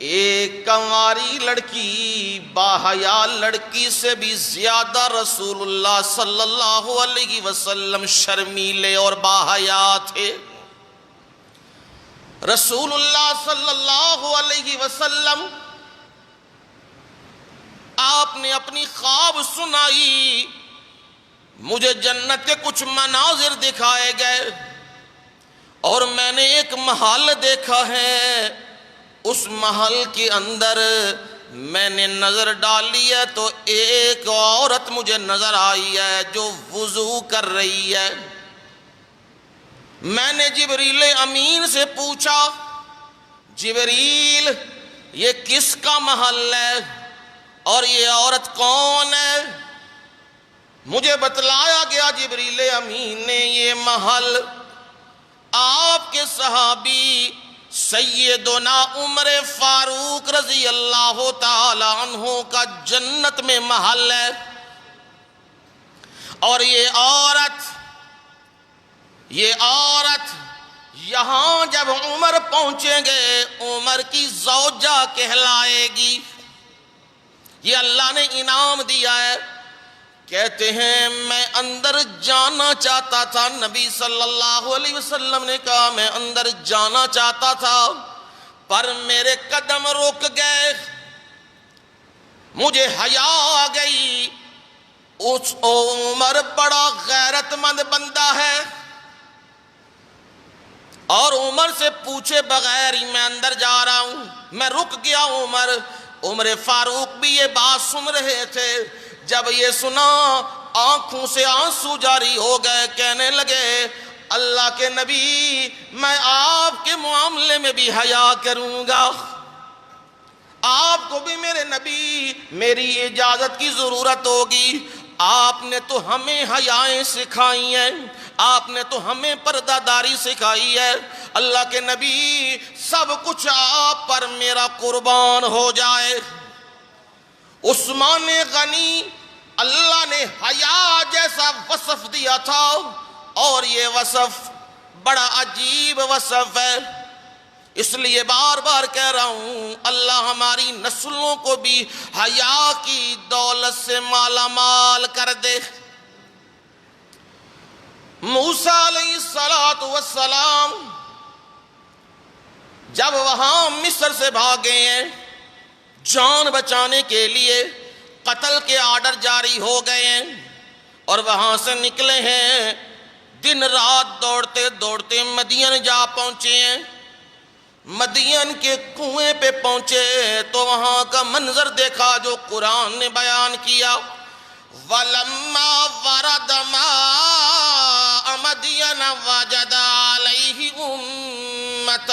ایک کنواری لڑکی باحیا لڑکی سے بھی زیادہ رسول اللہ صلی اللہ علیہ وسلم شرمیلے اور باحیا تھے۔ رسول اللہ صلی اللہ علیہ وسلم آپ نے اپنی خواب سنائی، مجھے جنت کے کچھ مناظر دکھائے گئے اور میں نے ایک محل دیکھا ہے، اس محل کے اندر میں نے نظر ڈالی ہے تو ایک عورت مجھے نظر آئی ہے جو وضو کر رہی ہے۔ میں نے جبریل امین سے پوچھا، جبریل یہ کس کا محل ہے اور یہ عورت کون ہے؟ مجھے بتلایا گیا جبریل امین نے یہ محل آپ کے صحابی سیدنا عمر فاروق رضی اللہ تعالی عنہ کا جنت میں محل ہے، اور یہ عورت یہاں جب عمر پہنچیں گے عمر کی زوجہ کہلائے گی، یہ اللہ نے انعام دیا ہے۔ کہتے ہیں میں اندر جانا چاہتا تھا، نبی صلی اللہ علیہ وسلم نے کہا میں اندر جانا چاہتا تھا پر میرے قدم رک گئے، مجھے حیا آ گئی۔ اس عمر بڑا غیرت مند بندہ ہے اور عمر سے پوچھے بغیر ہی میں اندر جا رہا ہوں، میں رک گیا۔ عمر فاروق بھی یہ بات سن رہے تھے، جب یہ سنا آنکھوں سے آنسو جاری ہو گئے، کہنے لگے اللہ کے نبی میں آپ کے معاملے میں بھی حیا کروں گا، آپ کو بھی میرے نبی میری اجازت کی ضرورت ہوگی، آپ نے تو ہمیں حیائیں سکھائی ہیں، آپ نے تو ہمیں پردہ داری سکھائی ہے، اللہ کے نبی سب کچھ آپ پر میرا قربان ہو جائے۔ عثمان غنی اللہ نے حیا جیسا وصف دیا تھا، اور یہ وصف بڑا عجیب وصف ہے، اس لیے بار بار کہہ رہا ہوں اللہ ہماری نسلوں کو بھی حیا کی دولت سے مالا مال کر دے۔ موسیٰ علیہ السلام جب وہاں مصر سے بھاگے ہیں، جان بچانے کے لیے قتل کے آرڈر جاری ہو گئے ہیں اور وہاں سے نکلے ہیں، دن رات دوڑتے دوڑتے مدین جا پہنچے ہیں۔ مدین کے کنویں پہ پہنچے تو وہاں کا منظر دیکھا جو قرآن نے بیان کیا، وَلَمَّا وَرَدَ مَاءَ مَدْيَنَ وَجَدَ عَلَيْهِ أُمَّةً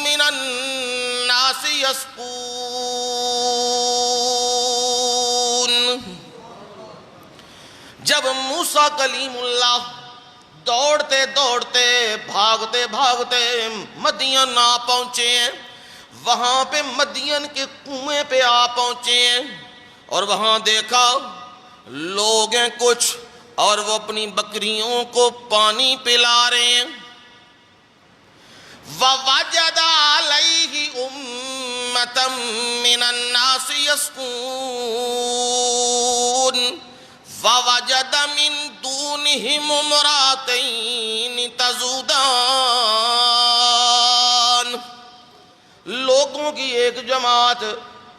مِّنَ النَّاسِ يَسْقُونَ۔ جب موسیٰ کلیم اللہ دوڑتے دوڑتے بھاگتے بھاگتے مدین آ پہنچے ہیں، وہاں پہ مدین کے کنویں پہ آ پہنچے ہیں اور وہاں دیکھا لوگ ہیں کچھ اور وہ اپنی بکریوں کو پانی پلا رہے ہیں۔ وَوَجَدَ عَلَيْهِ أُمَّةً مِّنَ النَّاسِ يَسْقُونَ وَوَجَدَ مِن دُونِهِمُ امْرَأَتَيْنِ تَذُودَانِ، لوگوں کی ایک جماعت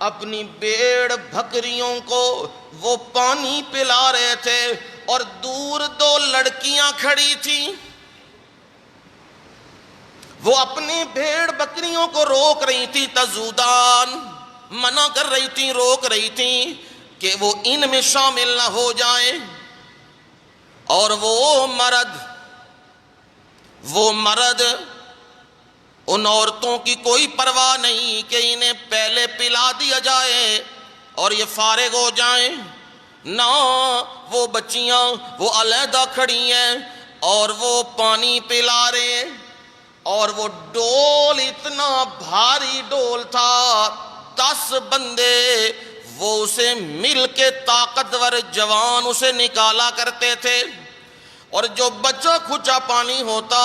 اپنی بھیڑ بکریوں کو وہ پانی پلا رہے تھے اور دور دو لڑکیاں کھڑی تھیں، وہ اپنی بھیڑ بکریوں کو روک رہی تھی، تذودان منع کر رہی تھی، روک رہی تھی کہ وہ ان میں شامل نہ ہو جائیں۔ اور وہ مرد ان عورتوں کی کوئی پرواہ نہیں کہ انہیں پہلے پلا دیا جائے اور یہ فارغ ہو جائیں، نہ وہ بچیاں وہ علیحدہ کھڑی ہیں اور وہ پانی پلا رہے ہیں۔ اور وہ ڈول اتنا بھاری ڈول تھا، 10 بندے وہ اسے مل کے طاقتور جوان اسے نکالا کرتے تھے، اور جو بچا کھچا پانی ہوتا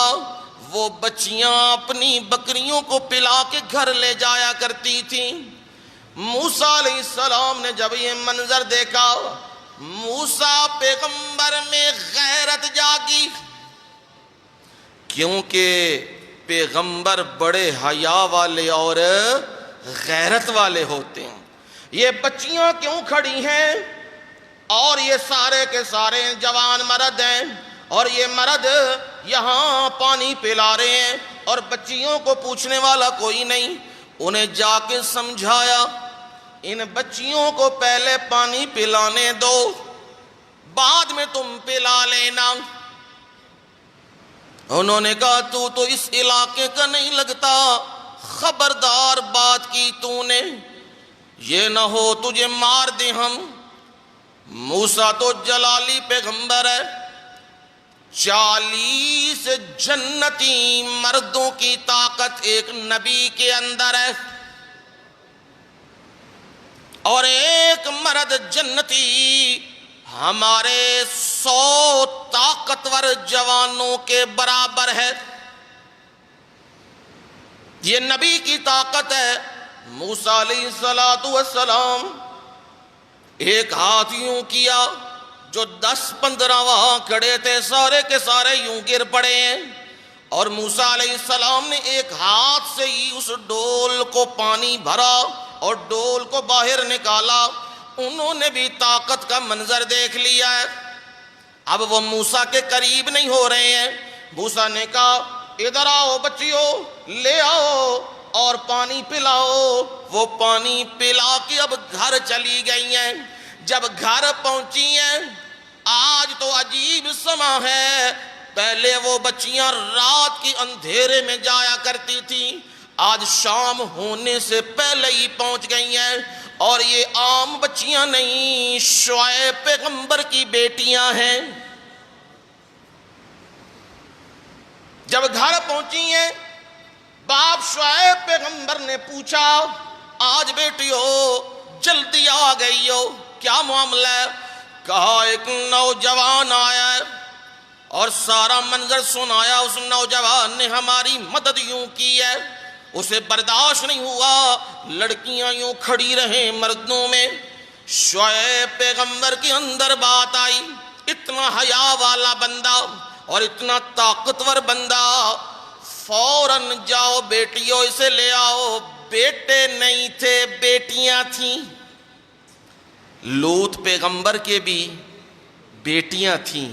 وہ بچیاں اپنی بکریوں کو پلا کے گھر لے جایا کرتی تھیں۔ موسیٰ علیہ السلام نے جب یہ منظر دیکھا، موسیٰ پیغمبر میں غیرت جاگی، کیونکہ پیغمبر بڑے حیا والے اور غیرت والے ہوتے ہیں۔ یہ بچیاں کیوں کھڑی ہیں اور یہ سارے کے سارے جوان مرد ہیں اور یہ مرد یہاں پانی پلا رہے ہیں اور بچیوں کو پوچھنے والا کوئی نہیں؟ انہیں جا کے سمجھایا، ان بچیوں کو پہلے پانی پلانے دو، بعد میں تم پلا لینا۔ انہوں نے کہا تو اس علاقے کا نہیں لگتا، خبردار بات کی تو نے، یہ نہ ہو تجھے مار دیں ہم۔ موسیٰ تو جلالی پیغمبر ہے، 40 جنتی مردوں کی طاقت ایک نبی کے اندر ہے، اور ایک مرد جنتی ہمارے 100 طاقتور جوانوں کے برابر ہے۔ یہ نبی کی طاقت ہے۔ موسیٰ علیہ السلام ایک ہاتھ یوں کیا، جو 10-15 وہاں کھڑے تھے سارے کے سارے یوں گر پڑے ہیں، اور موسیٰ علیہ السلام نے ایک ہاتھ سے ہی اس ڈول کو پانی بھرا اور ڈول کو باہر نکالا۔ انہوں نے بھی طاقت کا منظر دیکھ لیا ہے، اب وہ موسیٰ کے قریب نہیں ہو رہے ہیں۔ موسیٰ نے کہا ادھر آؤ بچیو، لے آؤ اور پانی پلاؤ۔ وہ پانی پلا کے اب گھر چلی گئی ہیں۔ جب گھر پہنچی ہیں، آج تو عجیب سما ہے، پہلے وہ بچیاں رات کی اندھیرے میں جایا کرتی تھیں، آج شام ہونے سے پہلے ہی پہنچ گئی ہیں، اور یہ عام بچیاں نہیں، شعیب پیغمبر کی بیٹیاں ہیں۔ جب گھر پہنچی ہیں، باپ شعیب پیغمبر نے پوچھا آج بیٹی ہو جلدی آ گئی ہو، کیا معاملہ ہے؟ کہا ایک نوجوان آیا ہے اور سارا منظر سنایا، اس نوجوان نے ہماری مدد یوں کی ہے، اسے برداشت نہیں ہوا لڑکیاں یوں کھڑی رہیں مردوں میں۔ شعیب پیغمبر کے اندر بات آئی، اتنا حیا والا بندہ اور اتنا طاقتور بندہ، فوراً جاؤ بیٹیوں اسے لے آؤ، بیٹے نہیں تھے، بیٹیاں تھیں۔ لوط پیغمبر کے بھی بیٹیاں تھیں،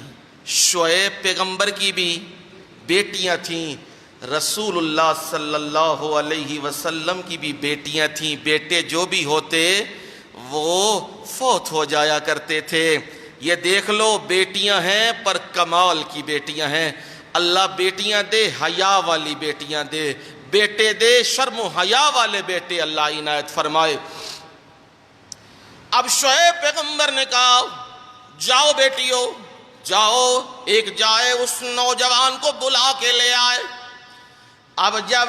شعیب پیغمبر کی بھی بیٹیاں تھیں، رسول اللہ صلی اللہ علیہ وسلم کی بھی بیٹیاں تھیں۔ بیٹے جو بھی ہوتے وہ فوت ہو جایا کرتے تھے۔ یہ دیکھ لو، بیٹیاں ہیں پر کمال کی بیٹیاں ہیں۔ اللہ بیٹیاں دے، حیا والی بیٹیاں دے، بیٹے دے شرم و حیا والے بیٹے اللہ عنایت فرمائے۔ اب شعیب پیغمبر نے کہا جاؤ بیٹیو جاؤ، ایک جائے اس نوجوان کو بلا کے لے آئے۔ اب جب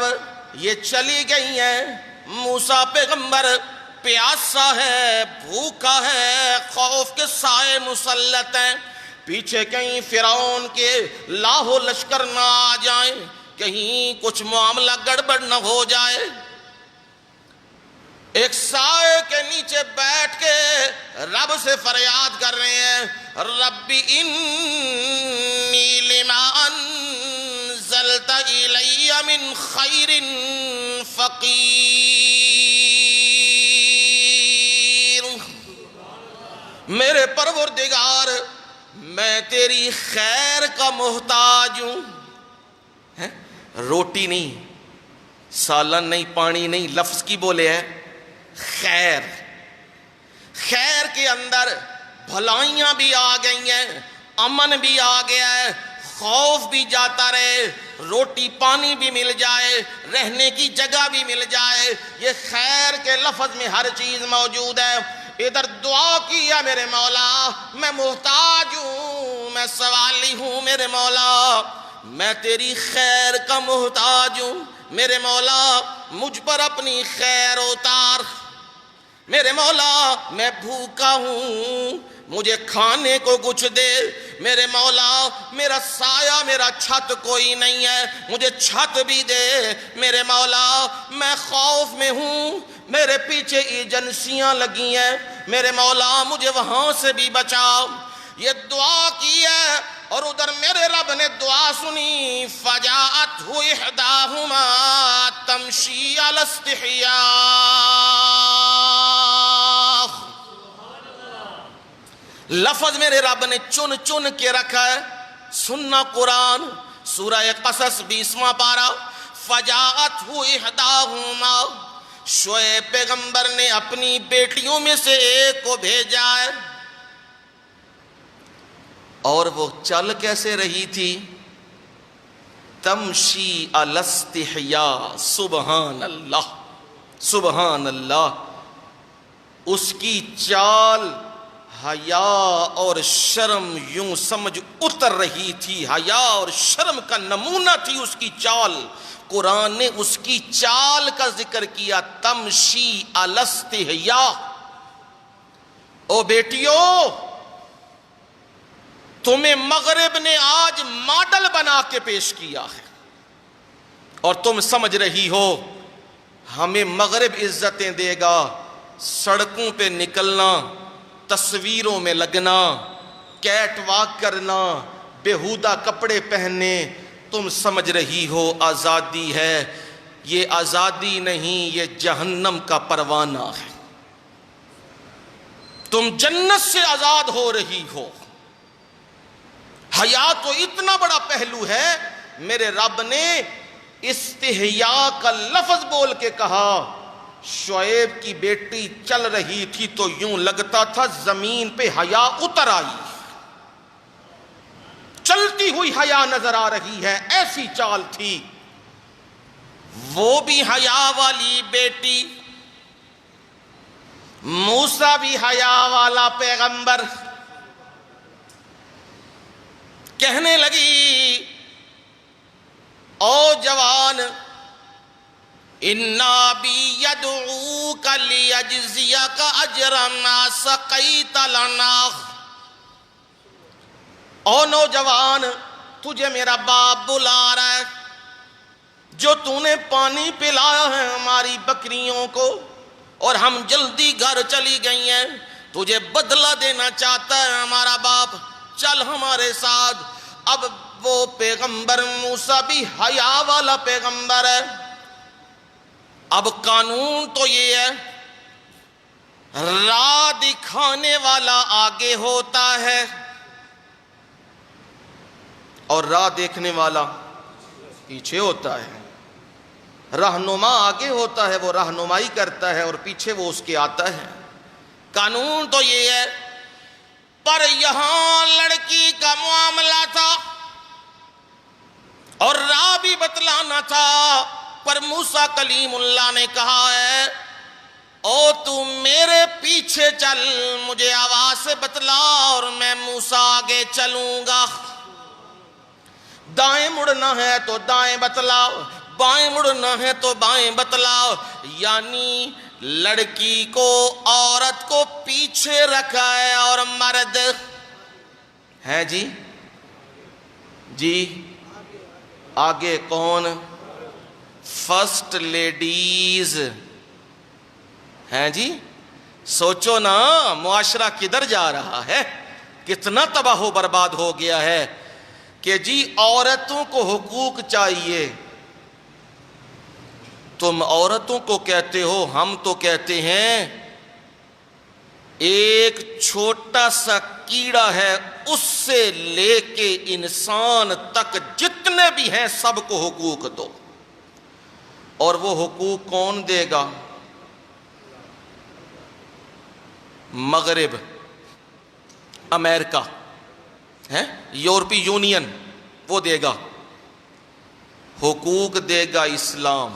یہ چلی گئی ہیں، موسیٰ پیغمبر پیاسا ہے، بھوکا ہے، خوف کے سائے مسلط ہیں، پیچھے کہیں فرعون کے لاہو لشکر نہ آ جائیں، کہیں کچھ معاملہ گڑبڑ نہ ہو جائے۔ ایک سائے کے نیچے بیٹھ کے رب سے فریاد کر رہے ہیں، ربی انی لما انزلت الی من خیر فقیر، میرے پروردگار میں تیری خیر کا محتاج ہوں۔ روٹی نہیں، سالن نہیں، پانی نہیں، لفظ کی بولے ہے خیر۔ خیر کے اندر بھلائیاں بھی آ گئی ہیں، امن بھی آ گیا ہے، خوف بھی جاتا رہے، روٹی پانی بھی مل جائے، رہنے کی جگہ بھی مل جائے، یہ خیر کے لفظ میں ہر چیز موجود ہے۔ ادھر دعا کیا میرے مولا میں محتاج ہوں، میں سوالی ہوں میرے مولا، میں تیری خیر کا محتاج ہوں، میرے مولا مجھ پر اپنی خیر اتار، میرے مولا میں بھوکا ہوں، مجھے کھانے کو کچھ دے، میرے مولا میرا سایہ میرا چھت کوئی نہیں ہے، مجھے چھت بھی دے، میرے مولا میں خوف میں ہوں، میرے پیچھے ایجنسیاں لگی ہیں، میرے مولا مجھے وہاں سے بھی بچاؤ۔ یہ دعا کی ہے اور ادھر میرے رب نے دعا سنی، فجاءتہ احداہما تمشی علی استحیاء۔ لفظ میرے رب نے چن چن کے رکھا ہے، سننا قرآن، سورہ قصص 20واں پارہ، فجاءتہ احداہما، شعیب پیغمبر نے اپنی بیٹیوں میں سے ایک کو بھیجا ہے، اور وہ چل کیسے رہی تھی؟ تمشی علی استحیاء، سبحان اللہ سبحان اللہ، اس کی چال حیا اور شرم یوں سمجھ اتر رہی تھی، حیا اور شرم کا نمونہ تھی اس کی چال۔ قرآن نے اس کی چال کا ذکر کیا، تمشی علی استحیاء۔ او بیٹیو، تمہیں مغرب نے آج ماڈل بنا کے پیش کیا ہے، اور تم سمجھ رہی ہو ہمیں مغرب عزتیں دے گا، سڑکوں پہ نکلنا، تصویروں میں لگنا، کیٹ واک کرنا، بیہودہ کپڑے پہننے، تم سمجھ رہی ہو آزادی ہے۔ یہ آزادی نہیں، یہ جہنم کا پروانہ ہے۔ تم جنت سے آزاد ہو رہی ہو۔ حیا تو اتنا بڑا پہلو ہے، میرے رب نے استحیاء کا لفظ بول کے کہا۔ شعیب کی بیٹی چل رہی تھی تو یوں لگتا تھا زمین پہ حیا اتر آئی، چلتی ہوئی حیا نظر آ رہی ہے، ایسی چال تھی۔ وہ بھی حیا والی بیٹی، موسیٰ بھی حیا والا پیغمبر، کہنے لگی او جوان، اِنَّا بِی یَدْعُوکَ لِیَجْزِیَکَ اَجْرَ مَا سَقَیْتَ لَنَا۔ او نوجوان، تجھے میرا باپ بلا رہا ہے، جو تو نے پانی پلایا ہے ہماری بکریوں کو، اور ہم جلدی گھر چلی گئی ہیں، تجھے بدلہ دینا چاہتا ہے ہمارا باپ، چل ہمارے ساتھ۔ اب وہ پیغمبر موسیٰ بھی حیا والا پیغمبر ہے، اب قانون تو یہ ہے، راہ دکھانے والا آگے ہوتا ہے اور راہ دیکھنے والا پیچھے ہوتا ہے۔ رہنما آگے ہوتا ہے، وہ رہنمائی کرتا ہے، اور پیچھے وہ اس کے آتا ہے۔ قانون تو یہ ہے، پر یہاں لڑکی کا معاملہ تھا اور راہ بھی بتلانا تھا، پر موسیٰ کلیم اللہ نے کہا ہے او تو میرے پیچھے چل، مجھے آواز سے بتلا اور میں موسیٰ آگے چلوں گا۔ دائیں مڑنا ہے تو دائیں بتلاؤ، بائیں مڑنا ہے تو بائیں بتلاؤ، یعنی لڑکی کو، عورت کو پیچھے رکھا ہے اور مرد ہے جی آگے کون؟ فرسٹ لیڈیز ہیں جی۔ سوچو نا معاشرہ کدھر جا رہا ہے، کتنا تباہ و برباد ہو گیا ہے کہ جی عورتوں کو حقوق چاہیے، تم عورتوں کو کہتے ہو، ہم تو کہتے ہیں ایک چھوٹا سا کیڑا ہے، اس سے لے کے انسان تک جتنے بھی ہیں سب کو حقوق دو۔ اور وہ حقوق کون دے گا؟ مغرب، امریکہ ہے، یورپی یونین، وہ دے گا حقوق، دے گا اسلام۔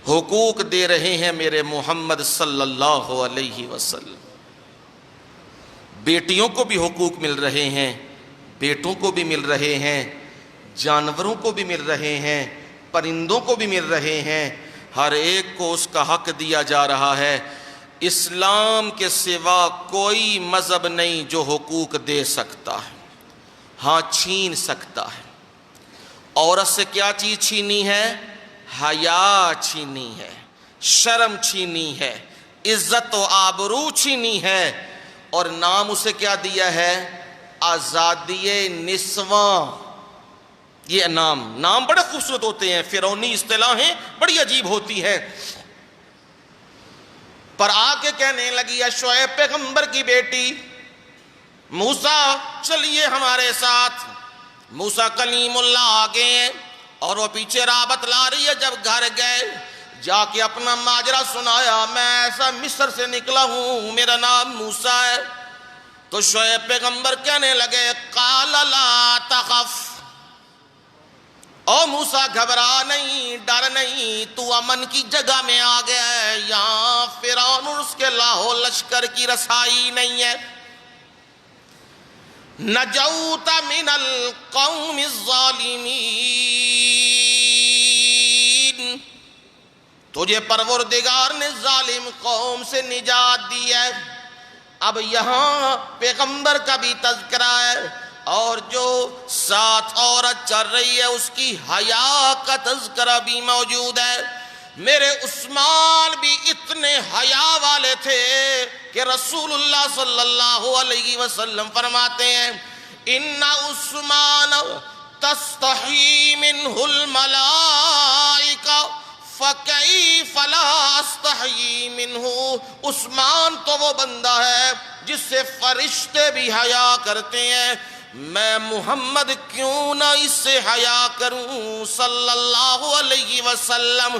حقوق دے رہے ہیں میرے محمد صلی اللہ علیہ وسلم۔ بیٹیوں کو بھی حقوق مل رہے ہیں، بیٹوں کو بھی مل رہے ہیں، جانوروں کو بھی مل رہے ہیں، پرندوں کو بھی مل رہے ہیں، ہر ایک کو اس کا حق دیا جا رہا ہے۔ اسلام کے سوا کوئی مذہب نہیں جو حقوق دے سکتا ہے، ہاں چھین سکتا ہے۔ عورت سے کیا چیز چھینی ہے؟ حیا چھینی ہے، شرم چھینی ہے، عزت و آبرو چھینی ہے، اور نام اسے کیا دیا ہے؟ آزادی نسواں۔ یہ نام بڑے خوبصورت ہوتے ہیں، فرعونی اصطلاحیں بڑی عجیب ہوتی ہیں، پر آ کے کہنے لگی ہے شعیب پیغمبر کی بیٹی موسیٰ چلیے ہمارے ساتھ۔ موسیٰ کلیم اللہ آگے ہیں اور وہ پیچھے راہ بتلا رہی ہے۔ جب گھر گئے جا کے اپنا ماجرا سنایا، میں ایسا مصر سے نکلا ہوں، میرا نام موسیٰ ہے، تو شعیب پیغمبر کہنے لگے قال لا تخف، او موسیٰ گھبرا نہیں، ڈر نہیں، تو امن کی جگہ میں آ گیا ہے، یہاں فرعون اور اس کے لاہو لشکر کی رسائی نہیں ہے۔ نجوت من القوم الظالمین، تجھے پروردگار نے ظالم قوم سے نجات دی ہے۔ اب یہاں پیغمبر کا بھی تذکرہ ہے، اور جو ساتھ عورت چل رہی ہے اس کی حیا کا تذکرہ بھی موجود ہے۔ میرے عثمان بھی اتنے حیا والے تھے کہ رسول اللہ صلی اللہ علیہ وسلم فرماتے ہیں ان عثمان تستحی منہ الملائکہ فکیف لا استحی منہ، عثمان تو وہ بندہ ہے جس سے فرشتے بھی حیا کرتے ہیں، میں محمد کیوں نہ اس سے حیا کروں صلی اللہ علیہ وسلم۔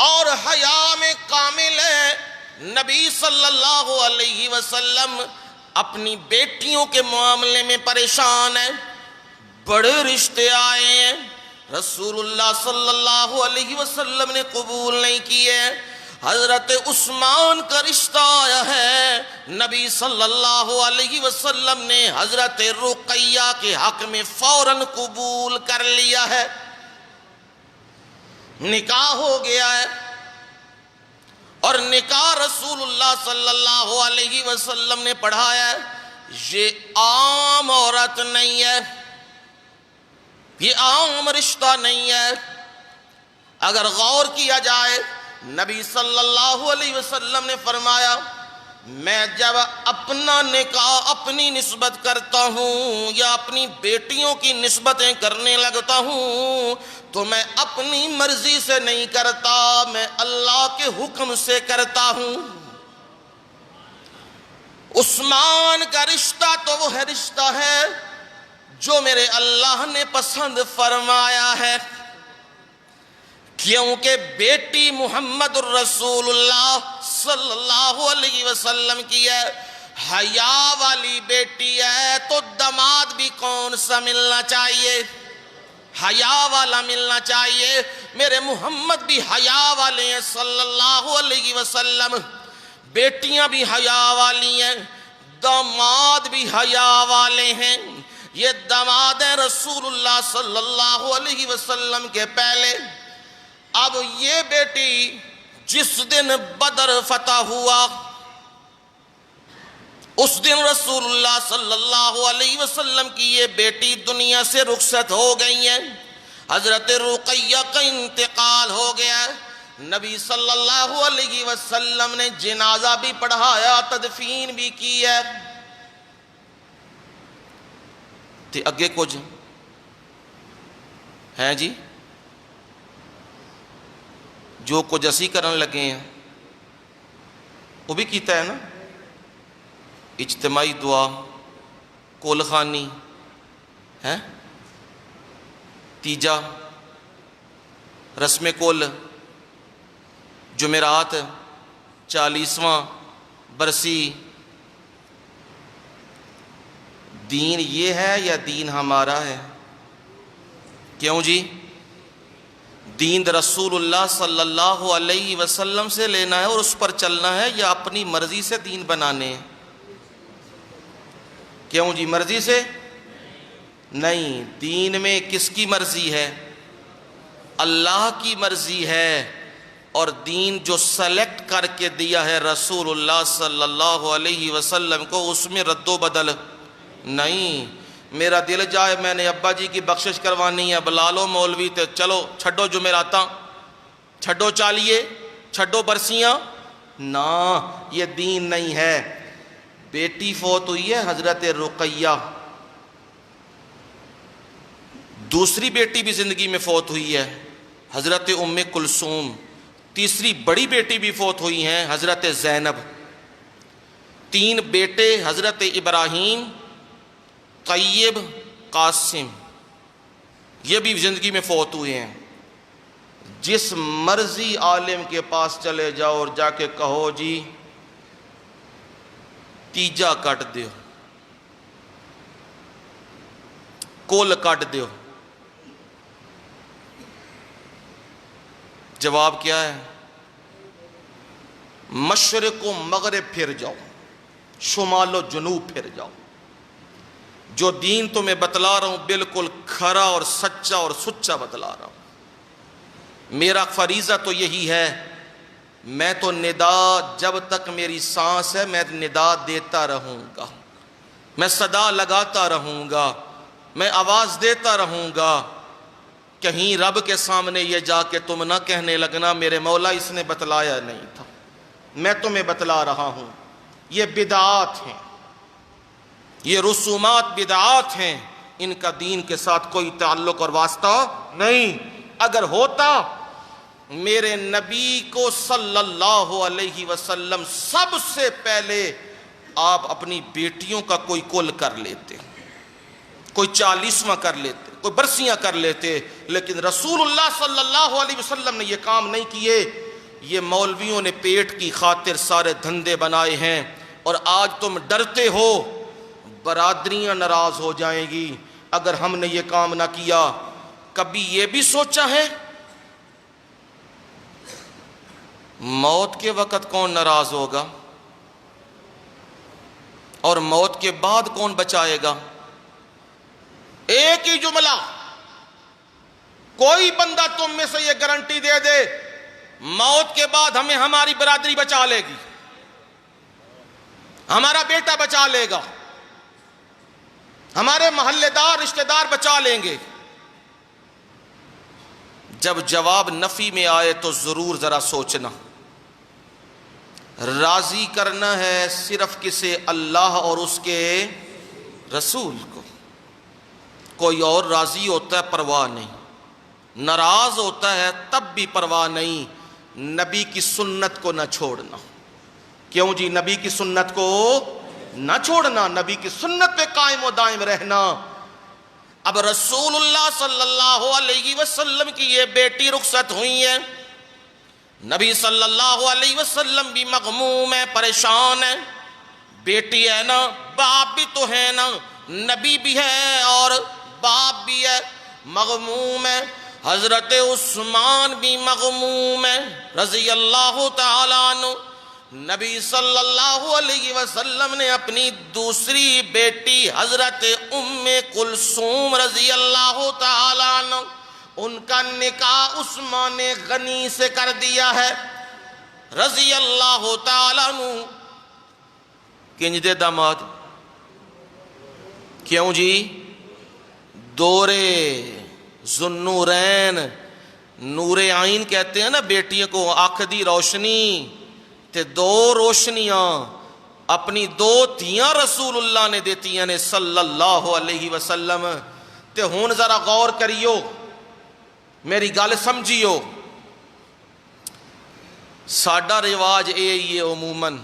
اور حیا میں کامل ہے نبی صلی اللہ علیہ وسلم، اپنی بیٹیوں کے معاملے میں پریشان ہیں، بڑے رشتے آئے ہیں، رسول اللہ صلی اللہ علیہ وسلم نے قبول نہیں کیے، حضرت عثمان کا رشتہ آیا ہے، نبی صلی اللہ علیہ وسلم نے حضرت رقیہ کے حق میں فوراً قبول کر لیا ہے، نکاح ہو گیا ہے، اور نکاح رسول اللہ صلی اللہ علیہ وسلم نے پڑھایا ہے۔ یہ عام عورت نہیں ہے، یہ عام رشتہ نہیں ہے۔ اگر غور کیا جائے، نبی صلی اللہ علیہ وسلم نے فرمایا میں جب اپنا نکاح اپنی نسبت کرتا ہوں یا اپنی بیٹیوں کی نسبتیں کرنے لگتا ہوں تو میں اپنی مرضی سے نہیں کرتا، میں اللہ کے حکم سے کرتا ہوں۔ عثمان کا رشتہ تو وہ رشتہ ہے جو میرے اللہ نے پسند فرمایا ہے، کیونکہ بیٹی محمد الرسول اللہ صلی اللہ علیہ وسلم کی ہے، حیا والی بیٹی ہے، تو داماد بھی کون سا ملنا چاہیے؟ حیا والا ملنا چاہیے۔ میرے محمد بھی حیا والے ہیں صلی اللہ علیہ وسلم، بیٹیاں بھی حیا والی ہیں، داماد بھی حیا والے ہیں۔ یہ داماد ہیں رسول اللہ صلی اللہ علیہ وسلم کے پہلے۔ اب یہ بیٹی جس دن بدر فتح ہوا اس دن رسول اللہ صلی اللہ علیہ وسلم کی یہ بیٹی دنیا سے رخصت ہو گئی ہے، حضرت رقیہ کا انتقال ہو گیا ہے۔ نبی صلی اللہ علیہ وسلم نے جنازہ بھی پڑھایا، تدفین بھی کی ہے۔ تے اگے کچھ ہیں جی جو کچھ اسی کرن لگے ہیں وہ بھی کیتا ہے نا، اجتماعی دعا، کول خانی ہے، تیجا، رسم کل، جمعرات، 40واں برسی۔ دین یہ ہے یا دین ہمارا ہے؟ کیوں جی؟ دین رسول اللہ صلی اللہ علیہ وسلم سے لینا ہے اور اس پر چلنا ہے یا اپنی مرضی سے دین بنانے ہیں؟ کیوں جی؟ مرضی سے نہیں، دین میں کس کی مرضی ہے؟ اللہ کی مرضی ہے، اور دین جو سلیکٹ کر کے دیا ہے رسول اللہ صلی اللہ علیہ وسلم کو، اس میں رد و بدل نہیں۔ میرا دل جائے میں نے ابا جی کی بخشش کروانی ہے، بلا لو مولوی تے چلو چھڈو جمعراتاں، چھڈو چالیے، چھڈو برسیاں، نہ، یہ دین نہیں ہے۔ بیٹی فوت ہوئی ہے حضرت رقیہ، دوسری بیٹی بھی زندگی میں فوت ہوئی ہے حضرت ام کلثوم، تیسری بڑی بیٹی بھی فوت ہوئی ہیں حضرت زینب، 3 بیٹے حضرت ابراہیم، طیب، قاسم، یہ بھی زندگی میں فوت ہوئے ہیں۔ جس مرضی عالم کے پاس چلے جاؤ اور جا کے کہو جی تیجا کٹ دیو، کول کٹ دیو، جواب کیا ہے؟ مشرق و مغرب پھر جاؤ، شمال و جنوب پھر جاؤ، جو دین تمہیں بتلا رہا ہوں بالکل کھرا اور سچا اور سچا بتلا رہا ہوں۔ میرا فریضہ تو یہی ہے، میں تو ندا جب تک میری سانس ہے میں ندا دیتا رہوں گا، میں صدا لگاتا رہوں گا، میں آواز دیتا رہوں گا۔ کہیں رب کے سامنے یہ جا کے تم نہ کہنے لگنا میرے مولا اس نے بتلایا نہیں تھا، میں تمہیں بتلا رہا ہوں۔ یہ بدعات ہیں، یہ رسومات بدعات ہیں، ان کا دین کے ساتھ کوئی تعلق اور واسطہ نہیں۔ اگر ہوتا میرے نبی کو صلی اللہ علیہ وسلم سب سے پہلے آپ اپنی بیٹیوں کا کوئی کل کر لیتے، کوئی 40واں کر لیتے، کوئی برسیاں کر لیتے، لیکن رسول اللہ صلی اللہ علیہ وسلم نے یہ کام نہیں کیے۔ یہ مولویوں نے پیٹ کی خاطر سارے دھندے بنائے ہیں، اور آج تم ڈرتے ہو برادریاں ناراض ہو جائیں گی اگر ہم نے یہ کام نہ کیا۔ کبھی یہ بھی سوچا ہے موت کے وقت کون ناراض ہوگا اور موت کے بعد کون بچائے گا؟ ایک ہی جملہ، کوئی بندہ تم میں سے یہ گارنٹی دے دے موت کے بعد ہمیں ہماری برادری بچا لے گی، ہمارا بیٹا بچا لے گا، ہمارے محلے دار رشتہ دار بچا لیں گے؟ جب جواب نفی میں آئے تو ضرور ذرا سوچنا۔ راضی کرنا ہے صرف کسے؟ اللہ اور اس کے رسول کو۔ کوئی اور راضی ہوتا ہے پرواہ نہیں، ناراض ہوتا ہے تب بھی پرواہ نہیں۔ نبی کی سنت کو نہ چھوڑنا۔ کیوں جی؟ نبی کی سنت کو نہ چھوڑنا، نبی کی سنت پہ قائم و دائم رہنا۔ اب رسول اللہ صلی اللہ علیہ وسلم کی یہ بیٹی رخصت ہوئی ہے، نبی صلی اللہ علیہ وسلم بھی مغموم ہے، پریشان ہے۔ بیٹی ہے نا، باپ بھی تو ہے نا، نبی بھی ہے اور باپ بھی ہے، مغموم ہے۔ حضرت عثمان بھی مغموم ہے رضی اللہ تعالیٰ عنہ۔ نبی صلی اللہ علیہ وسلم نے اپنی دوسری بیٹی حضرت ام کلثوم رضی اللہ تعالیٰ عنہ، ان کا نکاح عثمان غنی سے کر دیا ہے رضی اللہ تعالیٰ عنہ۔ کنج دے داماد؟ کیوں جی؟ دورے ذوالنورین، نور عین کہتے ہیں نا بیٹیوں کو، آنکھ دی روشنی تے دو روشنیاں اپنی دو دھیاں رسول اللہ نے دیتیاں نے صلی اللہ علیہ وسلم۔ تے ہون ذرا غور کریو، میری گل سمجھیو۔ ساڈا رواج اے ہی ہے عموماً،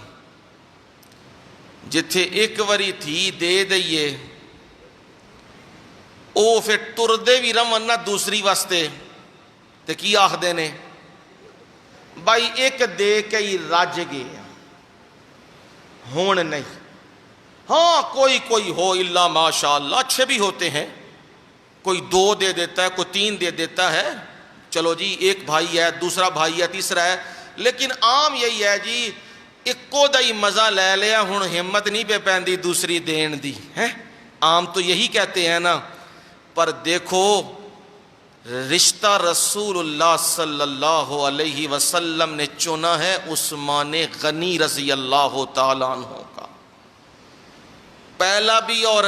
جتھے ایک وری تھی دے دئیے او پھر ٹردے بھی رہن نہ دوسری واسطے، تے کی آخدے نے بھائی ایک دے کے ہی رج گئے ہون نہیں۔ ہاں کوئی کوئی ہو اللہ ماشاءاللہ اچھے بھی ہوتے ہیں، کوئی دو دے دیتا ہے، کوئی تین دے دیتا ہے، چلو جی ایک بھائی ہے، دوسرا بھائی ہے، تیسرا ہے، لیکن عام یہی ہے جی اکو دا ہی مزہ لے لیا، ہن ہمت نہیں پہ پیندی دوسری دین دی ہے۔ عام تو یہی کہتے ہیں نا، پر دیکھو رشتہ رسول اللہ صلی اللہ علیہ وسلم نے چنا ہے عثمان غنی رضی اللہ تعالیٰ عنہ کا، پہلا بھی اور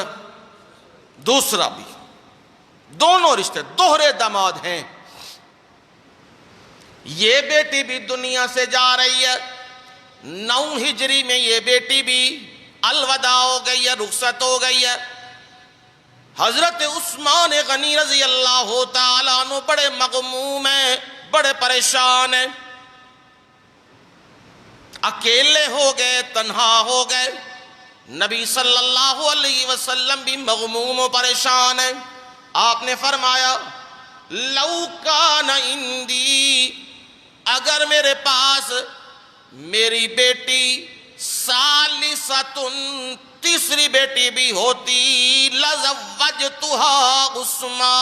دوسرا بھی، دونوں رشتے دوہرے داماد ہیں۔ یہ بیٹی بھی دنیا سے جا رہی ہے، 9 ہجری میں یہ بیٹی بھی الوداع ہو گئی ہے، رخصت ہو گئی ہے۔ حضرت عثمان غنی رضی اللہ تعالیٰ عنہ بڑے مغموم ہیں، بڑے پریشان ہیں، اکیلے ہو گئے، تنہا ہو گئے۔ نبی صلی اللہ علیہ وسلم بھی مغموم و پریشان ہیں۔ آپ نے فرمایا لو کان عندی، اگر میرے پاس میری بیٹی ثالثۃ، تیسری بیٹی بھی ہوتی، لزوجتہا عثمان،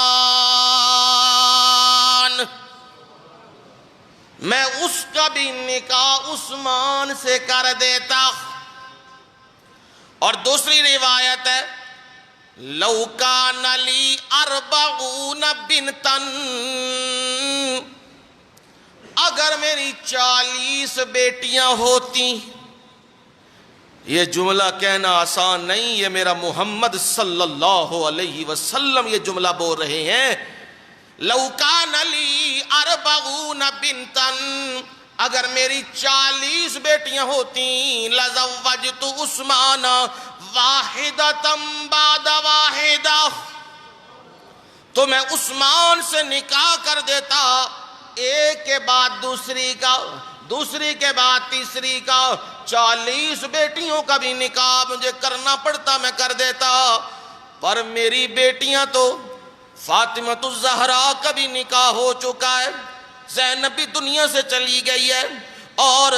میں اس کا بھی نکاح عثمان سے کر دیتا۔ اور دوسری روایت ہے لو کان لی 40 بنتا، اگر میری 40 بیٹیاں ہوتی۔ یہ جملہ کہنا آسان نہیں، یہ میرا محمد صلی اللہ علیہ وسلم یہ جملہ بول رہے ہیں۔ لو کان لی 40 بنتا، اگر میری 40 بیٹیاں ہوتی، لزوجت عثمان واحدۃ بعد واحدہ، تو میں عثمان سے نکاح کر دیتا، ایک کے بعد دوسری کا، دوسری کے بعد تیسری کا، 40 بیٹیوں کا بھی نکاح مجھے کرنا پڑتا میں کر دیتا۔ پر میری بیٹیاں تو فاطمہ الزہرا کا بھی نکاح ہو چکا ہے، زینب بھی دنیا سے چلی گئی ہے، اور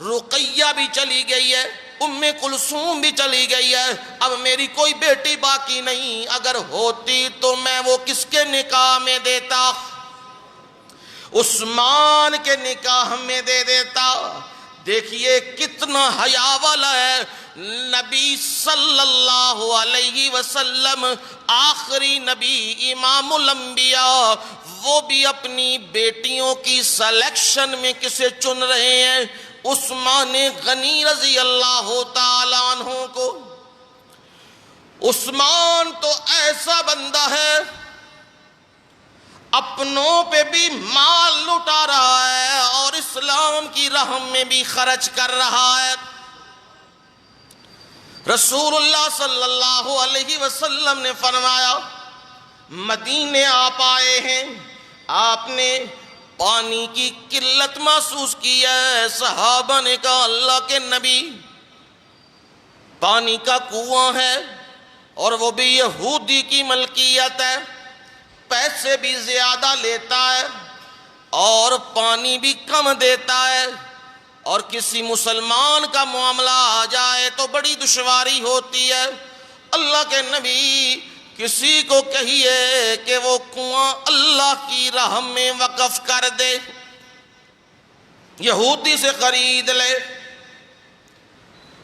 رقیہ بھی چلی گئی ہے، ام کلثوم بھی چلی گئی ہے، اب میری کوئی بیٹی باقی نہیں۔ اگر ہوتی تو میں وہ کس کے نکاح میں دیتا؟ عثمان کے نکاح میں دے دیتا۔ دیکھیے کتنا حیا والا ہے نبی صلی اللہ علیہ وسلم، آخری نبی، امام الانبیاء، وہ بھی اپنی بیٹیوں کی سلیکشن میں کسے چن رہے ہیں؟ عثمان غنی رضی اللہ تعالیٰ عنہ کو۔ عثمان تو ایسا بندہ ہے، اپنوں پہ بھی مال لٹا رہا ہے اور اسلام کی راہ میں بھی خرچ کر رہا ہے۔ رسول اللہ صلی اللہ علیہ وسلم نے فرمایا، مدینے آپ آئے ہیں، آپ نے پانی کی قلت محسوس کی ہے۔ صحابہ نے کہا، اللہ کے نبی، پانی کا کنواں ہے اور وہ بھی یہودی کی ملکیت ہے، پیسے بھی زیادہ لیتا ہے اور پانی بھی کم دیتا ہے، اور کسی مسلمان کا معاملہ آ جائے تو بڑی دشواری ہوتی ہے۔ اللہ کے نبی، کسی کو کہیے کہ وہ کنواں اللہ کی راہ میں وقف کر دے، یہودی سے خرید لے۔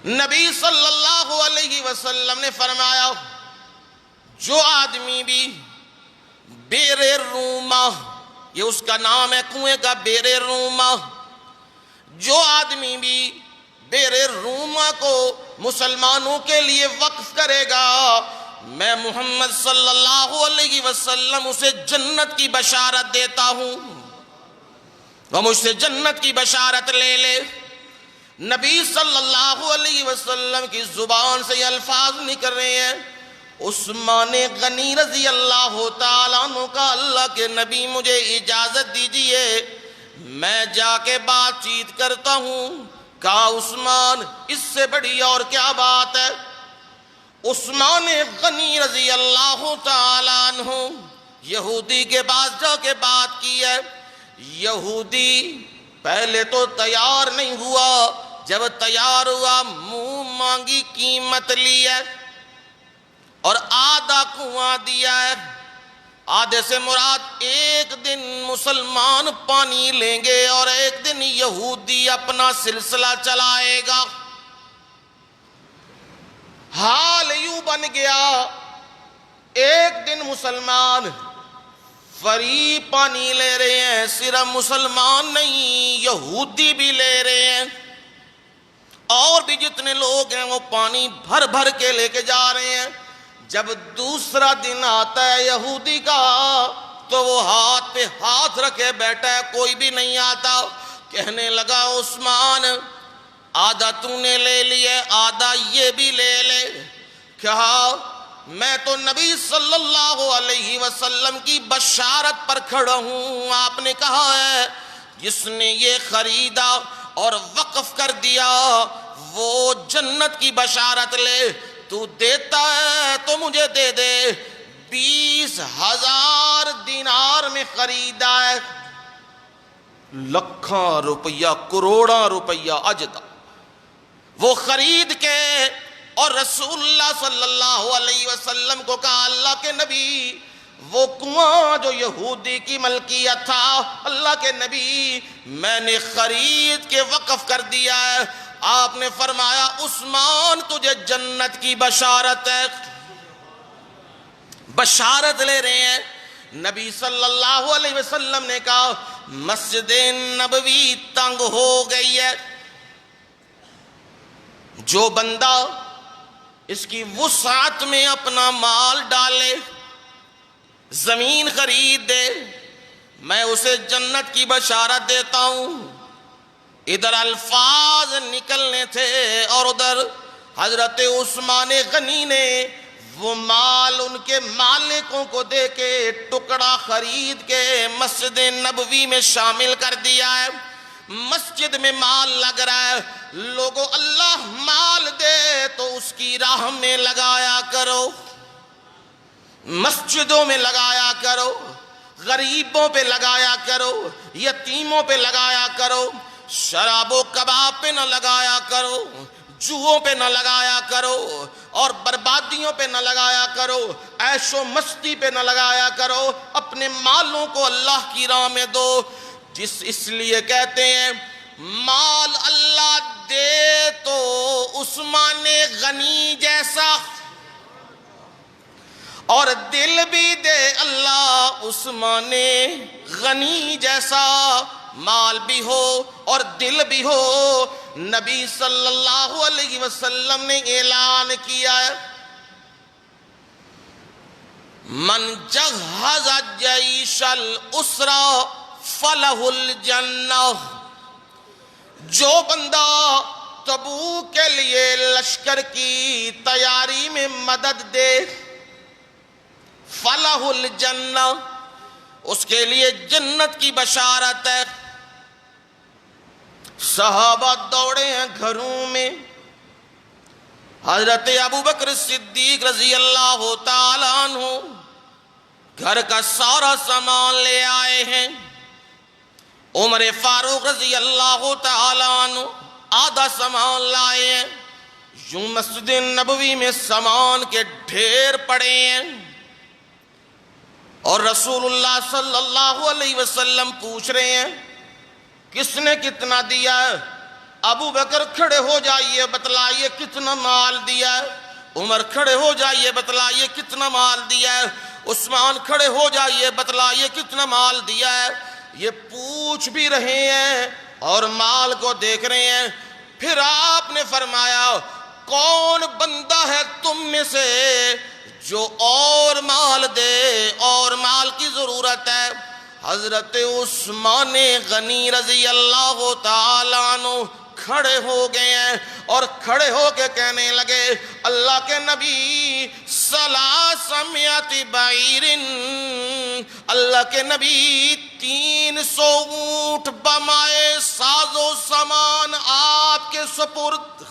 نبی صلی اللہ علیہ وسلم نے فرمایا، جو آدمی بھی بیر روما، یہ اس کا نام ہے کنویں کا، بیر روما، جو آدمی بھی بیر روما کو مسلمانوں کے لیے وقف کرے گا، میں محمد صلی اللہ علیہ وسلم اسے جنت کی بشارت دیتا ہوں، وہ مجھ سے جنت کی بشارت لے لے۔ نبی صلی اللہ علیہ وسلم کی زبان سے یہ الفاظ نکل رہے ہیں۔ عثمان غنی رضی اللہ تعالیٰ عنہ کا، اللہ کے نبی مجھے اجازت دیجئے میں جا کے بات چیت کرتا ہوں۔ کہا، عثمان، اس سے بڑی اور کیا بات ہے؟ عثمان غنی رضی اللہ تعالیٰ عنہ یہودی کے پاس جا کے بات کی ہے۔ یہودی پہلے تو تیار نہیں ہوا، جب تیار ہوا منہ مانگی قیمت لی ہے اور آدھا کنواں دیا ہے۔ آدھے سے مراد ایک دن مسلمان پانی لیں گے اور ایک دن یہودی اپنا سلسلہ چلائے گا۔ حال یوں بن گیا، ایک دن مسلمان فری پانی لے رہے ہیں، صرف مسلمان نہیں یہودی بھی لے رہے ہیں، اور بھی جتنے لوگ ہیں وہ پانی بھر بھر کے لے کے جا رہے ہیں۔ جب دوسرا دن آتا ہے یہودی کا تو وہ ہاتھ پہ ہاتھ رکھے بیٹھا ہے، کوئی بھی نہیں آتا۔ کہنے لگا، عثمان، آدھا تو نے لے لیے، آدھا یہ بھی لے لے۔ کہا، میں تو نبی صلی اللہ علیہ وسلم کی بشارت پر کھڑا ہوں، آپ نے کہا ہے جس نے یہ خریدا اور وقف کر دیا وہ جنت کی بشارت لے، تو دیتا ہے تو مجھے دے دے۔ 20,000 دینار میں خریدا ہے، لکھاں روپیہ، کروڑاں روپیہ اجدا، وہ خرید کے اور رسول اللہ صلی اللہ علیہ وسلم کو کہا، اللہ کے نبی، وہ کنواں جو یہودی کی ملکیت تھا، اللہ کے نبی میں نے خرید کے وقف کر دیا ہے۔ آپ نے فرمایا، عثمان تجھے جنت کی بشارت ہے۔ بشارت لے رہے ہیں۔ نبی صلی اللہ علیہ وسلم نے کہا، مسجد نبوی تنگ ہو گئی ہے، جو بندہ اس کی وسعت میں اپنا مال ڈالے، زمین خرید دے، میں اسے جنت کی بشارت دیتا ہوں۔ ادھر الفاظ نکلنے تھے اور ادھر حضرت عثمان غنی نے وہ مال ان کے مالکوں کو دے کے ٹکڑا خرید کے مسجد نبوی میں شامل کر دیا ہے۔ مسجد میں مال لگ رہا ہے، لوگوں اللہ مال دے تو اس کی راہ میں لگایا کرو، مسجدوں میں لگایا کرو، غریبوں پہ لگایا کرو، یتیموں پہ لگایا کرو، شراب و کباب پہ نہ لگایا کرو، جوؤں پہ نہ لگایا کرو، اور بربادیوں پہ نہ لگایا کرو، عیش و مستی پہ نہ لگایا کرو، اپنے مالوں کو اللہ کی راہ میں دو۔ اس لیے کہتے ہیں مال اللہ دے تو عثمان غنی جیسا، اور دل بھی دے اللہ عثمان غنی جیسا، مال بھی ہو اور دل بھی ہو۔ نبی صلی اللہ علیہ وسلم نے اعلان کیا ہے، من جہز جیش الاسرا فلہ الجنہ، جو بندہ تبوک کے لیے لشکر کی تیاری میں مدد دے، فلہ الجنہ، اس کے لیے جنت کی بشارت ہے۔ صحابہ دوڑے ہیں گھروں میں، حضرت ابوبکر صدیق رضی اللہ تعالیٰ عنہ گھر کا سارا سامان لے آئے ہیں، عمر فاروق رضی اللہ تعالیٰ عنہ آدھا سامان لائے ہیں۔ یوں مسجد نبوی میں سامان کے ڈھیر پڑے ہیں، اور رسول اللہ صلی اللہ علیہ وسلم پوچھ رہے ہیں کس نے کتنا دیا ہے؟ ابو بکر کھڑے ہو جائیے بتلائیے کتنا مال دیا ہے، عمر کھڑے ہو جائیے بتلائیے کتنا مال دیا ہے، عثمان کھڑے ہو جائیے بتلائیے کتنا مال دیا ہے۔ یہ پوچھ بھی رہے ہیں اور مال کو دیکھ رہے ہیں۔ پھر آپ نے فرمایا کون بندہ ہے تم میں سے جو اور مال دے، اور مال کی ضرورت ہے؟ حضرت عثمان غنی رضی اللہ تعالیٰ عنہ کھڑے ہو گئے ہیں اور کھڑے ہو کے کہنے لگے اللہ کے نبی ثلاثمائۃ بعیر، اللہ کے نبی 300 اونٹ بمائے ساز و سامان آپ کے سپرد۔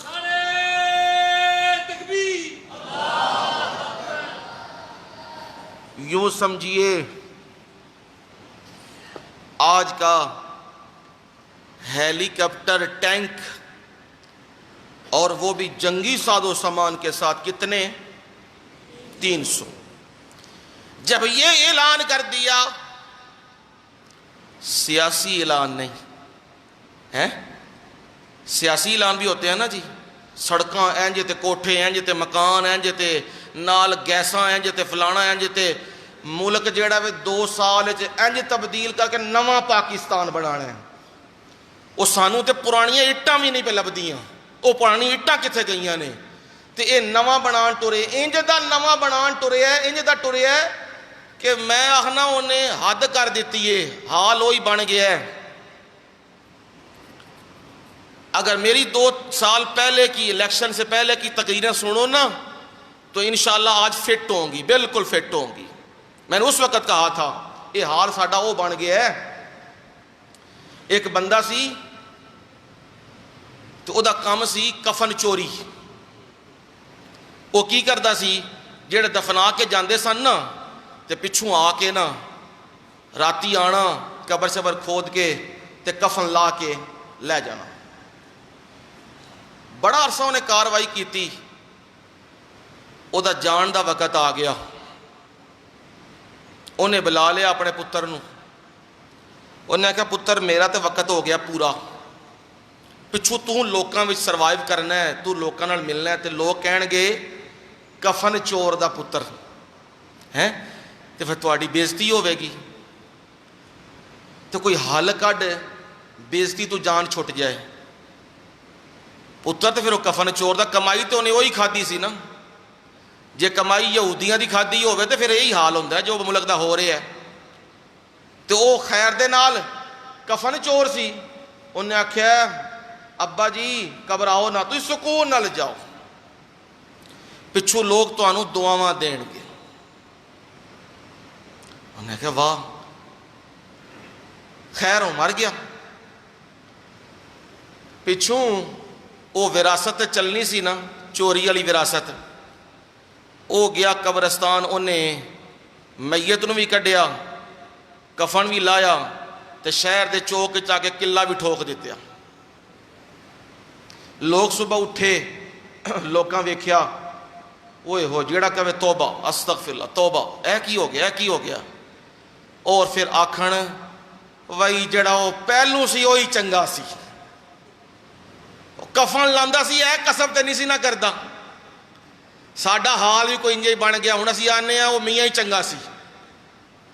یوں سمجھیے آج کا ہیلی کاپٹر، ٹینک، اور وہ بھی جنگی ساز و سامان کے ساتھ کتنے؟ 300۔ جب یہ اعلان کر دیا، سیاسی اعلان نہیں ہے، سیاسی اعلان بھی ہوتے ہیں نا جی، سڑکاں اینجے تے کوٹھے اینجے تے مکان اینجے تے نال گیساں اینجے تے فلانا اینجے تے ملک جیڑا وے 2 سال اینج تبدیل کر کے نواں پاکستان بنانا ہے۔ وہ سانوں تے پرانیاں اٹاں بھی نہیں پہ لبدیاں، وہ پرانی اٹاں کتنے گئیاں نے تے اے نواں بنان ٹرے، انج دا نواں بنان ٹرے ہے، انج دا ٹرے ہے کہ میں آخنا انہیں حد کر دیتی ہے، حال وہی بن گیا ہے۔ اگر میری 2 سال پہلے کی الیکشن سے پہلے کی تقریریں سنو نا تو انشاءاللہ آج فٹ ہوں گی، بالکل فٹ ہوں گی۔ میں نے اس وقت کہا تھا یہ حال ساڈا وہ بن گیا ہے۔ ایک بندہ سی تو او دا کام سی کفن چوری، وہ کی کردا سی جڑے دفنا کے جاندے سن نا تے پچھوں آ کے نا راتی آنا قبر شبر کھود کے تے کفن لا کے لے جانا۔ بڑا عرصہ انہیں کاروائی کیتی، او دا جان دا وقت آ گیا، انہیں بلا لیا اپنے پتر نو، انہیں کہا پتر میرا تے وقت ہو گیا پورا، پچھو تو لوکاں وچ سروائیو کرنا ہے، تو لوکاں نال ملنا ہے، تے لوگ کہن گے کفن چور دا پتر ہے تے پھر تہاڈی بےزتی ہوے گی، تو کوئی حل کڈ بےزتی تو جان چھٹ جائے۔ پتر تے پھر وہ کفن چور دا کمائی تے انہیں وہی کھادی سی نا، جے کمائی یہودیاں دی کھادی ہوئے تے پھر یہی حال ہوندہ ہے جو ملک دا ہو رہے ہے۔ تو او خیر دے نال کفن چور سی، انہیں آکھیا ابا جی گھبراؤ نہ، تسی سکون نال جاؤ، پچھو لوگ تانوں دعاواں دین گے۔ انہیں کہا واہ خیر ہو، مر گیا۔ پچھوں او وراثت چلنی سی نا، چوری والی وراثت، او گیا قبرستان، انہیں میت نو بھی کڈیا، کفن بھی لایا، تے شہر دے چوک چا کے قلعہ بھی ٹھوک دیتے۔ لوگ صبح اٹھے، لوکاں ویکھیا، اوئے ہو جیڑا کہے توبہ استغفر اللہ توبہ، اے کی ہو گیا، اے کی ہو گیا، اور پھر آکھن وہی جڑا وہ پہلو سی وہی چنگا سی، کفن لاندا سی، اے قسم تے نہیں سی نہ کردا۔ ساڈا حال بھی کوئی انجے بن گیا، ہن اسی آنے وہ میاں ہی چنگا سی،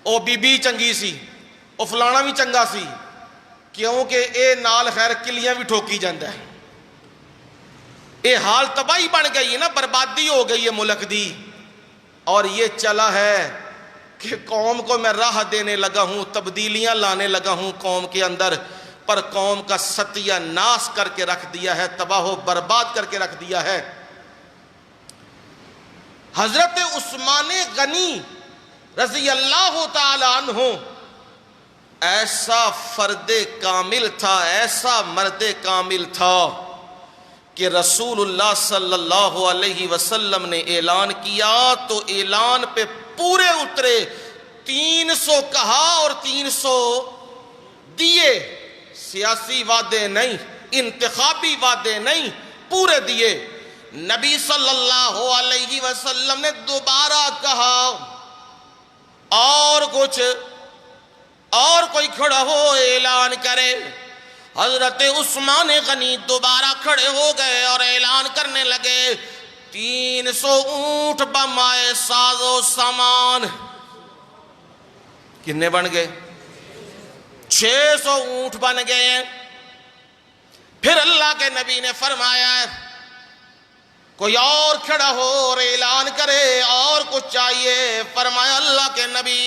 وہ بی بی چنگی سی، وہ فلانا بھی چنگا سی، کیونکہ اے نال خیر کلیاں بھی ٹھوکی جاندا ہے۔ اے حال تباہی بن گئی ہے نا، بربادی ہو گئی ہے ملک دی، اور یہ چلا ہے کہ قوم کو میں راہ دینے لگا ہوں، تبدیلیاں لانے لگا ہوں قوم کے اندر، پر قوم کا ستیہ ناس کر کے رکھ دیا ہے، تباہ و برباد کر کے رکھ دیا ہے۔ حضرت عثمان غنی رضی اللہ تعالی عنہ ایسا فرد کامل تھا، ایسا مرد کامل تھا کہ رسول اللہ صلی اللہ علیہ وسلم نے اعلان کیا تو اعلان پہ پورے اترے، 300 کہا اور 300 دیے، سیاسی وعدے نہیں، انتخابی وعدے نہیں، پورے دیے۔ نبی صلی اللہ علیہ وسلم نے دوبارہ کہا اور کچھ اور کوئی کھڑا ہو اعلان کرے۔ حضرت عثمان غنی دوبارہ کھڑے ہو گئے اور اعلان کرنے لگے، 300 اونٹ بمائے ساز و سامان، کتنے بن گئے؟ 600 اونٹ بن گئے ہیں۔ پھر اللہ کے نبی نے فرمایا کوئی اور کھڑا ہو اور اعلان کرے اور کچھ چاہیے۔ فرمایا اللہ کے نبی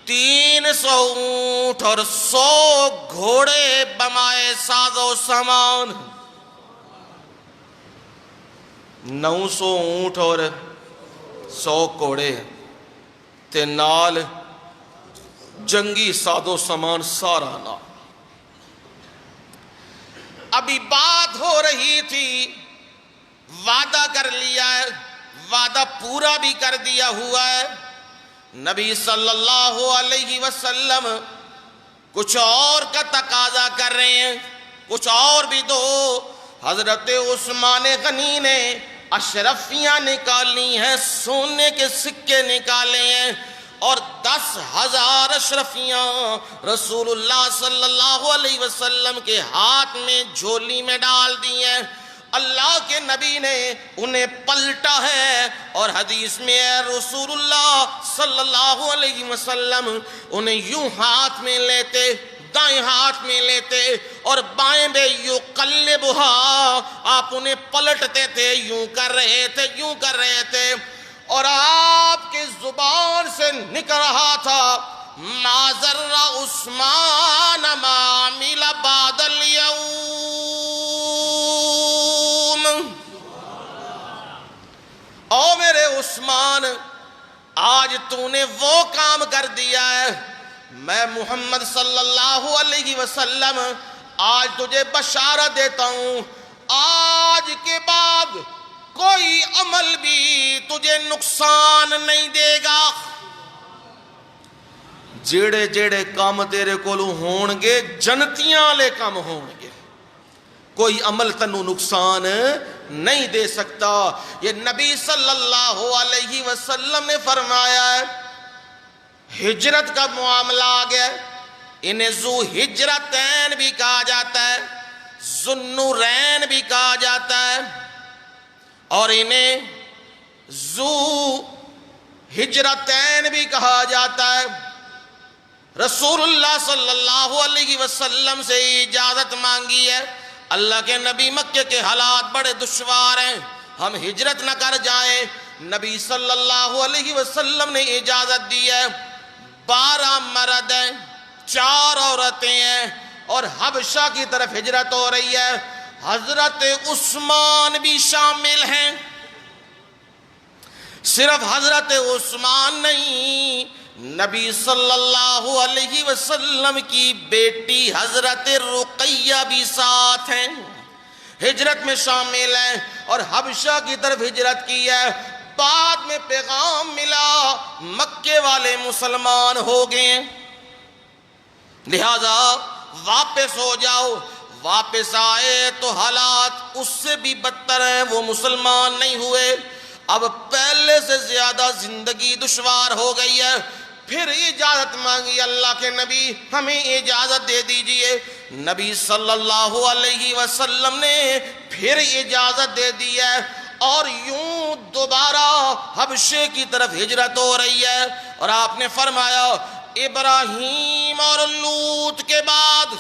300 اونٹ اور 100 گھوڑے بمائے ساز و سامان، 900 اونٹ اور 100 گھوڑے تے نال جنگی ساز و سامان سارا نا۔ ابھی بات ہو رہی تھی، وعدہ کر لیا ہے، وعدہ پورا بھی کر دیا ہوا ہے۔ نبی صلی اللہ علیہ وسلم کچھ اور کا تقاضا کر رہے ہیں، کچھ اور بھی دو۔ حضرت عثمان غنی نے اشرفیاں نکالی ہیں، سونے کے سکے نکالے ہیں اور 10,000 اشرفیاں رسول اللہ صلی اللہ علیہ وسلم کے ہاتھ میں جھولی میں ڈال دی ہیں۔ اللہ کے نبی نے انہیں پلٹا ہے اور حدیث میں ہے رسول اللہ صلی اللہ علیہ وسلم انہیں یوں ہاتھ میں لیتے، دائیں ہاتھ میں لیتے اور بائیں بے یقلبھا، آپ انہیں پلٹتے تھے، یوں کر رہے تھے، یوں کر رہے تھے، اور آپ کے زبان سے نکل رہا تھا ما ضر عثمان ما عمل بعد اليوم۔ او میرے عثمان، آج تو نے وہ کام کر دیا ہے، میں محمد صلی اللہ علیہ وسلم آج تجھے بشارت دیتا ہوں، آج کے بعد کوئی عمل بھی تجھے نقصان نہیں دے گا۔ جیڑے جیڑے کام تیرے کولوں ہون گے جنتیاں لے کام ہون گے، کوئی عمل تنو نقصان نہیں دے سکتا۔ یہ نبی صلی اللہ علیہ وسلم نے فرمایا ہے۔ ہجرت کا معاملہ آ گیا، انہیں ذو ہجرتین بھی کہا جاتا ہے، ذوالنورین بھی کہا جاتا ہے، اور انہیں ذو ہجرتین بھی کہا جاتا ہے۔ رسول اللہ صلی اللہ علیہ وسلم سے اجازت مانگی ہے، اللہ کے نبی مکے کے حالات بڑے دشوار ہیں، ہم ہجرت نہ کر جائیں۔ نبی صلی اللہ علیہ وسلم نے اجازت دی ہے۔ 12 مرد ہیں، 4 عورتیں ہیں اور حبشہ کی طرف ہجرت ہو رہی ہے۔ حضرت عثمان بھی شامل ہیں۔ صرف حضرت عثمان نہیں، نبی صلی اللہ علیہ وسلم کی بیٹی حضرت رقیہ بھی ساتھ ہیں، ہجرت میں شامل ہیں اور حبشہ کی طرف ہجرت کی ہے۔ بعد میں پیغام ملا مکے والے مسلمان ہو گئے، لہذا واپس ہو جاؤ۔ واپس آئے تو حالات اس سے بھی بدتر ہیں، وہ مسلمان نہیں ہوئے، اب پہلے سے زیادہ زندگی دشوار ہو گئی ہے۔ پھر اجازت مانگی اللہ کے نبی، ہمیں اجازت دے دیجئے۔ نبی صلی اللہ علیہ وسلم نے پھر اجازت دے دی ہے اور یوں دوبارہ حبشے کی طرف ہجرت ہو رہی ہے۔ اور آپ نے فرمایا ابراہیم اور لوط کے بعد،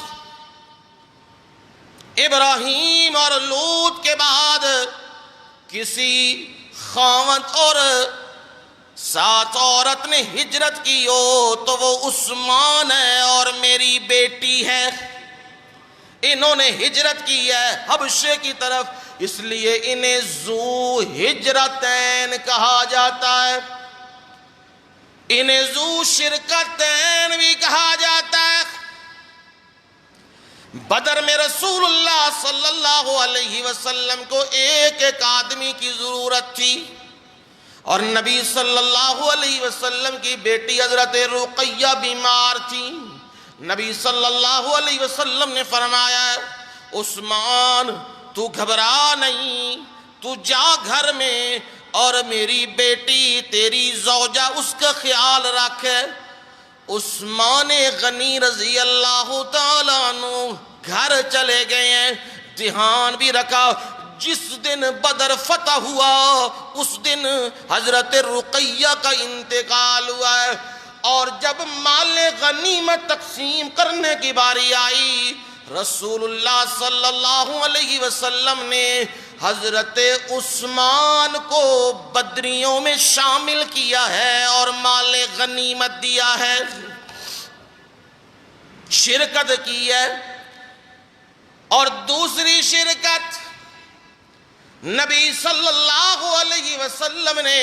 ابراہیم اور لوط کے بعد کسی خاوند اور ساتھ عورت نے ہجرت کی ہو تو وہ عثمان ہے اور میری بیٹی ہے. انہوں نے ہجرت کی ہے حبشے کی طرف، اس لیے انہیں ذو ہجرتین کہا جاتا ہے، انہیں ذو شرکتین بھی کہا جاتا ہے. بدر میں رسول اللہ صلی اللہ علیہ وسلم کو ایک ایک آدمی کی ضرورت تھی، اور نبی صلی اللہ علیہ وسلم کی بیٹی حضرت رقیہ بیمار تھی. نبی صلی اللہ علیہ وسلم نے فرمایا عثمان تو گھبرا نہیں، تو جا گھر میں اور میری بیٹی تیری زوجہ اس کا خیال رکھے. عثمان غنی رضی اللہ تعالیٰ عنہ گھر چلے گئے ہیں، دھیان بھی رکھا جس دن بدر فتح ہوا اس دن حضرت رقیہ کا انتقال ہوا ہے، اور جب مال غنیمت تقسیم کرنے کی باری آئی رسول اللہ صلی اللہ علیہ وسلم نے حضرت عثمان کو بدریوں میں شامل کیا ہے اور مال غنیمت دیا ہے، شرکت کی ہے. اور دوسری شرکت نبی صلی اللہ علیہ وسلم نے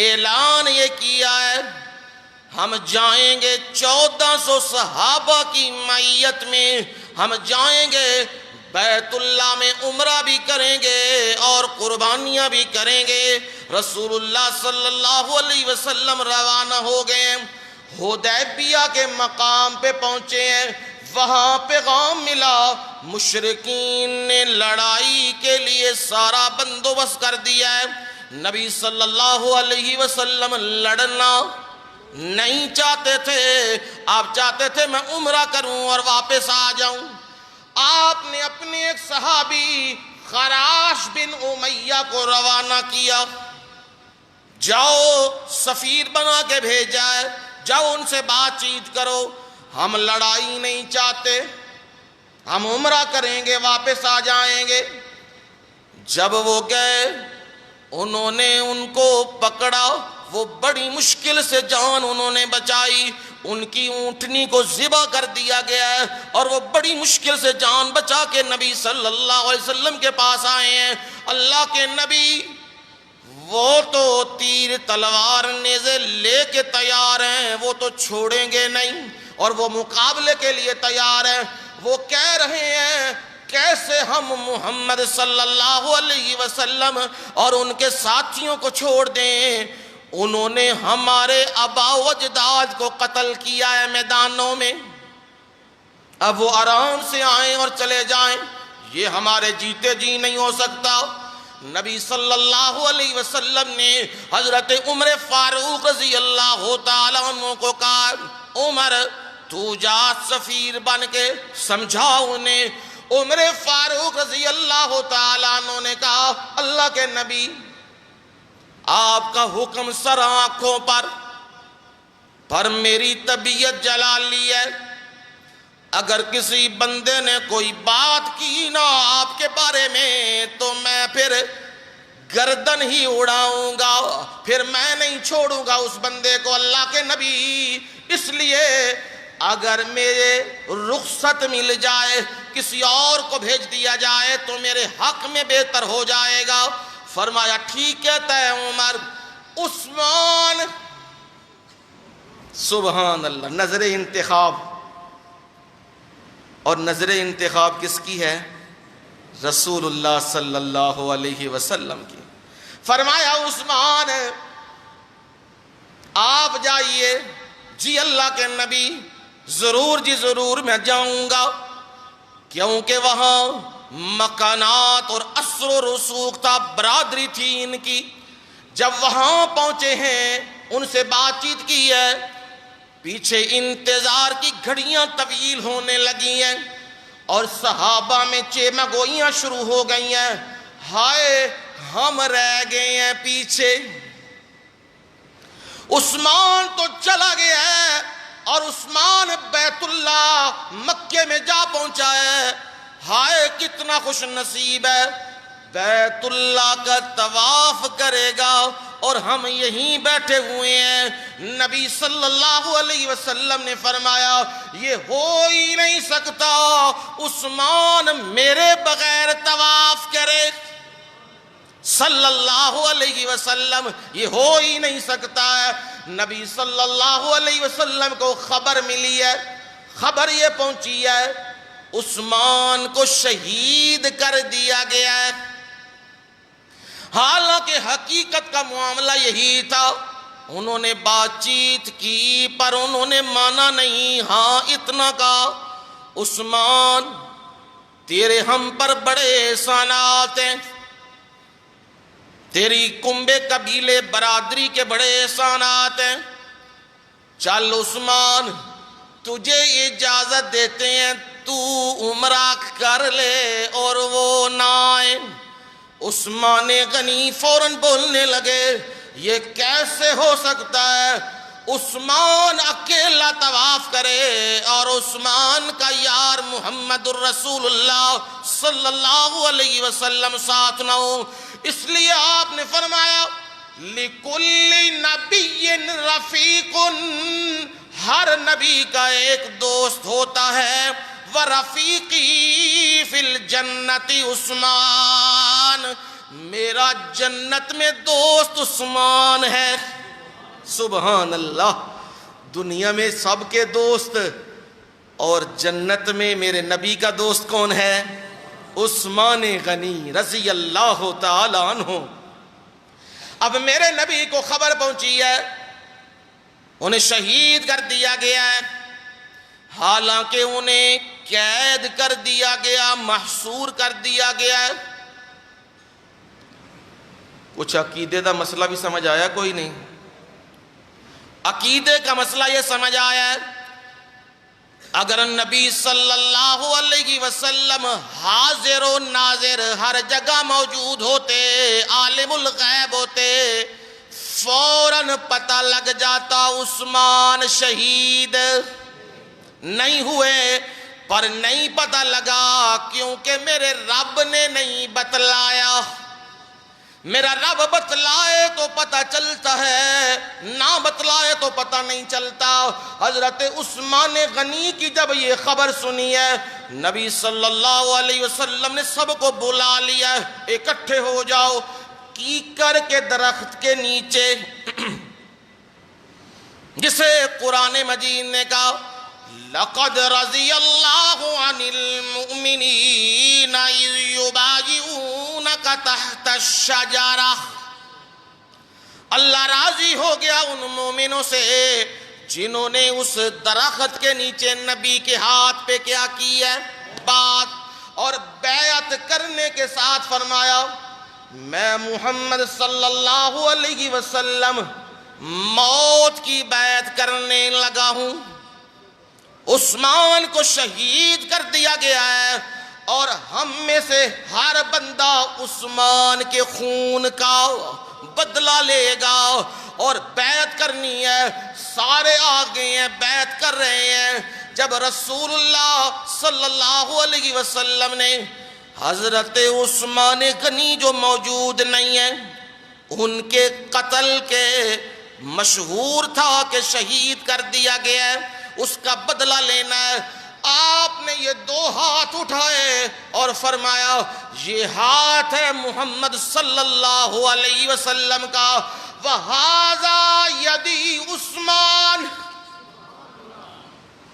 اعلان یہ کیا ہے ہم جائیں گے 1400 صحابہ کی معیت میں، ہم جائیں گے بیت اللہ میں عمرہ بھی کریں گے اور قربانیاں بھی کریں گے. رسول اللہ صلی اللہ علیہ وسلم روانہ ہو گئے، حدیبیہ کے مقام پہ پہنچے ہیں. وہاں پیغام ملا مشرکین نے لڑائی کے لیے سارا بندوبست کر دیا ہے. نبی صلی اللہ علیہ وسلم لڑنا نہیں چاہتے تھے، آپ چاہتے تھے میں عمرہ کروں اور واپس آ جاؤں. آپ نے اپنے ایک صحابی خراش بن امیہ کو روانہ کیا، جاؤ سفیر بنا کے بھیجا ہے، جاؤ ان سے بات چیت کرو، ہم لڑائی نہیں چاہتے، ہم عمرہ کریں گے واپس آ جائیں گے. جب وہ گئے انہوں نے ان کو پکڑا، وہ بڑی مشکل سے جان انہوں نے بچائی، ان کی اونٹنی کو ذبح کر دیا گیا ہے اور وہ بڑی مشکل سے جان بچا کے نبی صلی اللہ علیہ وسلم کے پاس آئے ہیں. اللہ کے نبی وہ تو تیر تلوار نیزے لے کے تیار ہیں، وہ تو چھوڑیں گے نہیں اور وہ مقابلے کے لیے تیار ہیں. وہ کہہ رہے ہیں کیسے ہم محمد صلی اللہ علیہ وسلم اور ان کے ساتھیوں کو چھوڑ دیں، انہوں نے ہمارے آباء و اجداد کو قتل کیا ہے میدانوں میں، اب وہ آرام سے آئیں اور چلے جائیں، یہ ہمارے جیتے جی نہیں ہو سکتا. نبی صلی اللہ علیہ وسلم نے حضرت عمر فاروق رضی اللہ تعالیٰ عنہ کو کہا عمر تو جا سفیر بن کے سمجھا انہیں. عمر فاروق رضی اللہ تعالیٰ عنہ نے کہا اللہ کے نبی آپ کا حکم سر آنکھوں پر میری طبیعت جلا لی ہے، اگر کسی بندے نے کوئی بات کی نا آپ کے بارے میں تو میں پھر گردن ہی اڑاؤں گا، پھر میں نہیں چھوڑوں گا اس بندے کو. اللہ کے نبی اس لیے اگر میرے رخصت مل جائے کسی اور کو بھیج دیا جائے تو میرے حق میں بہتر ہو جائے گا. فرمایا ٹھیک ہے طے عمر. عثمان سبحان اللہ، نظر انتخاب، اور نظر انتخاب کس کی ہے؟ رسول اللہ صلی اللہ علیہ وسلم کی. فرمایا عثمان آپ جائیے. جی اللہ کے نبی ضرور جی ضرور میں جاؤں گا، کیونکہ وہاں مکانات اور اثر و رسوخ تھا، برادری تھی ان کی. جب وہاں پہنچے ہیں ان سے بات چیت کی ہے، پیچھے انتظار کی گھڑیاں طویل ہونے لگی ہیں اور صحابہ میں چیمہ گوئیاں شروع ہو گئی ہیں، ہائے ہم رہ گئے ہیں پیچھے. عثمان تو چلا گیا ہے اور عثمان بیت اللہ مکے میں جا پہنچا ہے. ہائے کتنا خوش نصیب ہے، بیت اللہ کا طواف کرے گا اور ہم یہیں بیٹھے ہوئے ہیں. نبی صلی اللہ علیہ وسلم نے فرمایا یہ ہو ہی نہیں سکتا عثمان میرے بغیر طواف کرے. صلی اللہ علیہ وسلم یہ ہو ہی نہیں سکتا ہے. نبی صلی اللہ علیہ وسلم کو خبر ملی ہے, خبر یہ پہنچی ہے عثمان کو شہید کر دیا گیا ہے. حالانکہ حقیقت کا معاملہ یہی تھا. انہوں نے بات چیت کی پر انہوں نے مانا نہیں. ہاں اتنا کہا عثمان تیرے ہم پر بڑے احسانات ہیں, تیری کنبے قبیلے برادری کے بڑے احسانات ہیں. چل عثمان تجھے اجازت دیتے ہیں تو عمرہ کر لے اور وہ نہ آئے. عثمان غنی فوراً بولنے لگے یہ کیسے ہو سکتا ہے عثمان اکیلا طواف کرے اور عثمان کا یار محمد الرسول اللہ صلی اللہ علیہ وسلم ساتھ نہ ہو. اس لیے آپ نے فرمایا لِكُلِّ نَبِيٍّ رَفِيقٌ, ہر نبی کا ایک دوست ہوتا ہے. وَرَفِيقِي فِي الْجَنَّةِ عثمان, میرا جنت میں دوست عثمان ہے. سبحان اللہ. دنیا میں سب کے دوست اور جنت میں میرے نبی کا دوست کون ہے؟ عثمان غنی رضی اللہ تعالی عنہ. اب میرے نبی کو خبر پہنچی ہے انہیں شہید کر دیا گیا ہے. حالانکہ انہیں قید کر دیا گیا, محصور کر دیا گیا ہے. کچھ عقیدے کا مسئلہ بھی سمجھ آیا؟ کوئی نہیں. عقیدے کا مسئلہ یہ سمجھ آیا ہے اگر نبی صلی اللہ علیہ وسلم حاضر و ناظر ہر جگہ موجود ہوتے, عالم الغیب ہوتے, فوراً پتہ لگ جاتا عثمان شہید نہیں ہوئے. پر نہیں پتہ لگا کیونکہ میرے رب نے نہیں بتلایا. میرا رب بتلائے تو پتہ چلتا ہے, نہ بتلائے تو پتہ نہیں چلتا. حضرت عثمان غنی کی جب یہ خبر سنی ہے نبی صلی اللہ علیہ وسلم نے سب کو بلا لیا, اکٹھے ہو جاؤ. کیکر کے درخت کے نیچے جسے قرآن مجید نے کہا لَقَدْ رَضِيَ اللَّهُ عَنِ الْمُؤْمِنِينَ إِذْ يُبَايِعُونَكَ تَحْتَ الشَّجَرَةِ, اللہ راضی ہو گیا ان مومنوں سے جنہوں نے اس درخت کے نیچے نبی کے ہاتھ پہ کیا کی ہے بات, اور بیعت کرنے کے ساتھ فرمایا میں محمد صلی اللہ علیہ وسلم موت کی بیعت کرنے لگا ہوں. عثمان کو شہید کر دیا گیا ہے اور ہم میں سے ہر بندہ عثمان کے خون کا بدلہ لے گا اور بیعت کرنی ہے. سارے آگے ہیں, بیعت کر رہے ہیں. جب رسول اللہ صلی اللہ علیہ وسلم نے حضرت عثمان غنی جو موجود نہیں ہیں ان کے قتل کے مشہور تھا کہ شہید کر دیا گیا ہے, اس کا بدلہ لینا ہے, آپ نے یہ دو ہاتھ اٹھائے اور فرمایا یہ ہاتھ ہے محمد صلی اللہ علیہ وسلم کا, وَهَذَا يَدِي عثمان,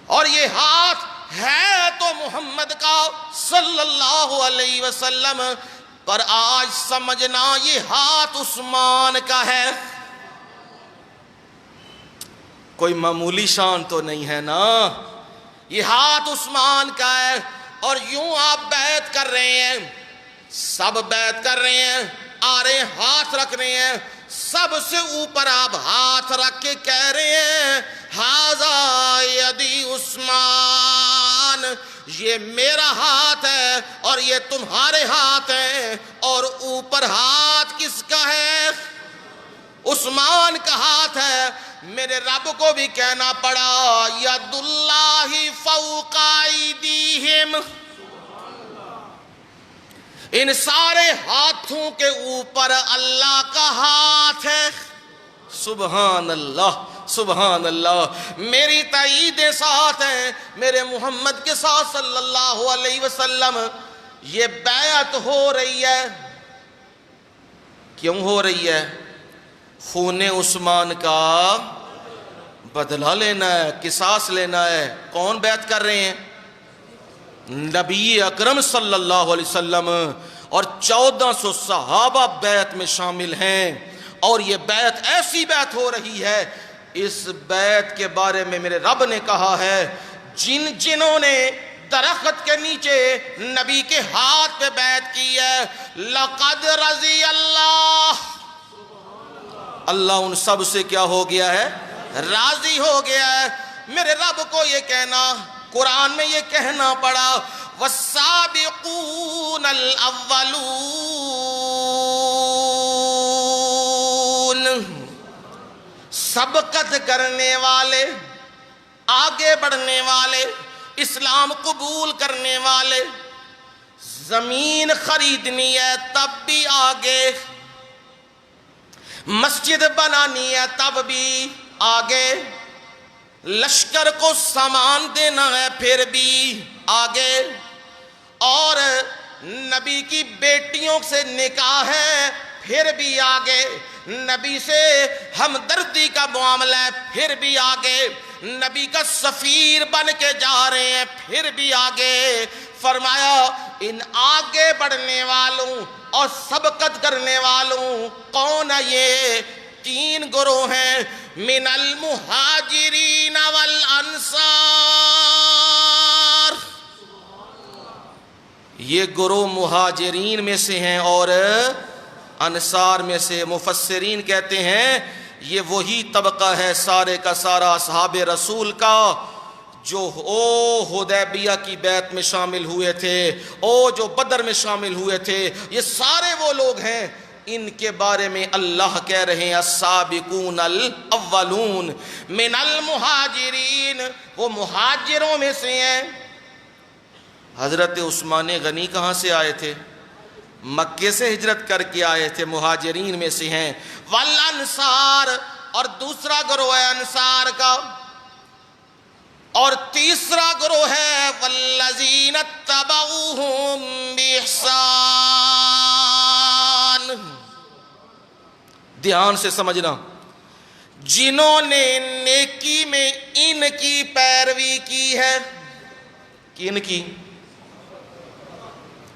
اور یہ ہاتھ ہے تو محمد کا صلی اللہ علیہ وسلم, پر آج سمجھنا یہ ہاتھ عثمان کا ہے. کوئی معمولی شان تو نہیں ہے نا, یہ ہاتھ عثمان کا ہے. اور یوں آپ بیعت کر رہے ہیں, سب بیعت کر رہے ہیں, آ رہے ہیں, ہاتھ رکھ رہے ہیں, سب سے اوپر آپ ہاتھ رکھ کے کہہ رہے ہیں ہاذا یدی عثمان, یہ میرا ہاتھ ہے اور یہ تمہارے ہاتھ ہیں, اور اوپر ہاتھ کس کا ہے؟ عثمان کا ہاتھ ہے. میرے رب کو بھی کہنا پڑا ید اللہ فوق ایدیہم, ان سارے ہاتھوں کے اوپر اللہ کا ہاتھ ہے۔ سبحان اللہ، سبحان اللہ۔ میری تائید ساتھ ہے میرے محمد کے ساتھ صلی اللہ علیہ وسلم۔ یہ بیعت ہو رہی ہے، کیوں ہو رہی ہے؟ خون عثمان کا بدلہ لینا ہے، قصاص لینا ہے۔ کون بیعت کر رہے ہیں؟ نبی اکرم صلی اللہ علیہ وسلم، اور 1400 صحابہ بیعت میں شامل ہیں۔ اور یہ بیعت ایسی بیعت ہو رہی ہے، اس بیعت کے بارے میں میرے رب نے کہا ہے جنہوں نے درخت کے نیچے نبی کے ہاتھ پہ بیعت کی ہے، لقد رضی اللہ، اللہ ان سب سے کیا ہو گیا ہے؟ راضی ہو گیا ہے۔ میرے رب کو یہ کہنا، قرآن میں یہ کہنا پڑا، والسابقون الاولون، سبقت کرنے والے، آگے بڑھنے والے، اسلام قبول کرنے والے، زمین خریدنی ہے تب بھی آگے، مسجد بنانی ہے تب بھی آگے، لشکر کو سامان دینا ہے پھر بھی آگے، اور نبی کی بیٹیوں سے نکاح ہے پھر بھی آگے، نبی سے ہمدردی کا معاملہ ہے پھر بھی آگے، نبی کا سفیر بن کے جا رہے ہیں پھر بھی آگے۔ فرمایا ان آگے بڑھنے والوں اور سبقت کرنے والوں کون ہے؟ یہ 3 گروہ ہیں، من المہاجرین والانصار، یہ گروہ مہاجرین میں سے ہیں اور انصار میں سے۔ مفسرین کہتے ہیں یہ وہی طبقہ ہے سارے کا سارا اصحاب رسول کا جو حدیبیہ کی بیعت میں شامل ہوئے تھے، جو بدر میں شامل ہوئے تھے، یہ سارے وہ لوگ ہیں۔ ان کے بارے میں اللہ کہہ رہے ہیں السابقون الاولون من المہاجرین، وہ مہاجروں میں سے ہیں۔ حضرت عثمان غنی کہاں سے آئے تھے؟ مکے سے ہجرت کر کے آئے تھے، مہاجرین میں سے ہیں۔ والانصار، اور دوسرا گروہ ہے انصار کا، اور تیسرا گروہ ہے والذین اتبعوہم بإحسان۔ دھیان سے سمجھنا، جنہوں نے نیکی میں ان کی پیروی کی ہے، کن کی؟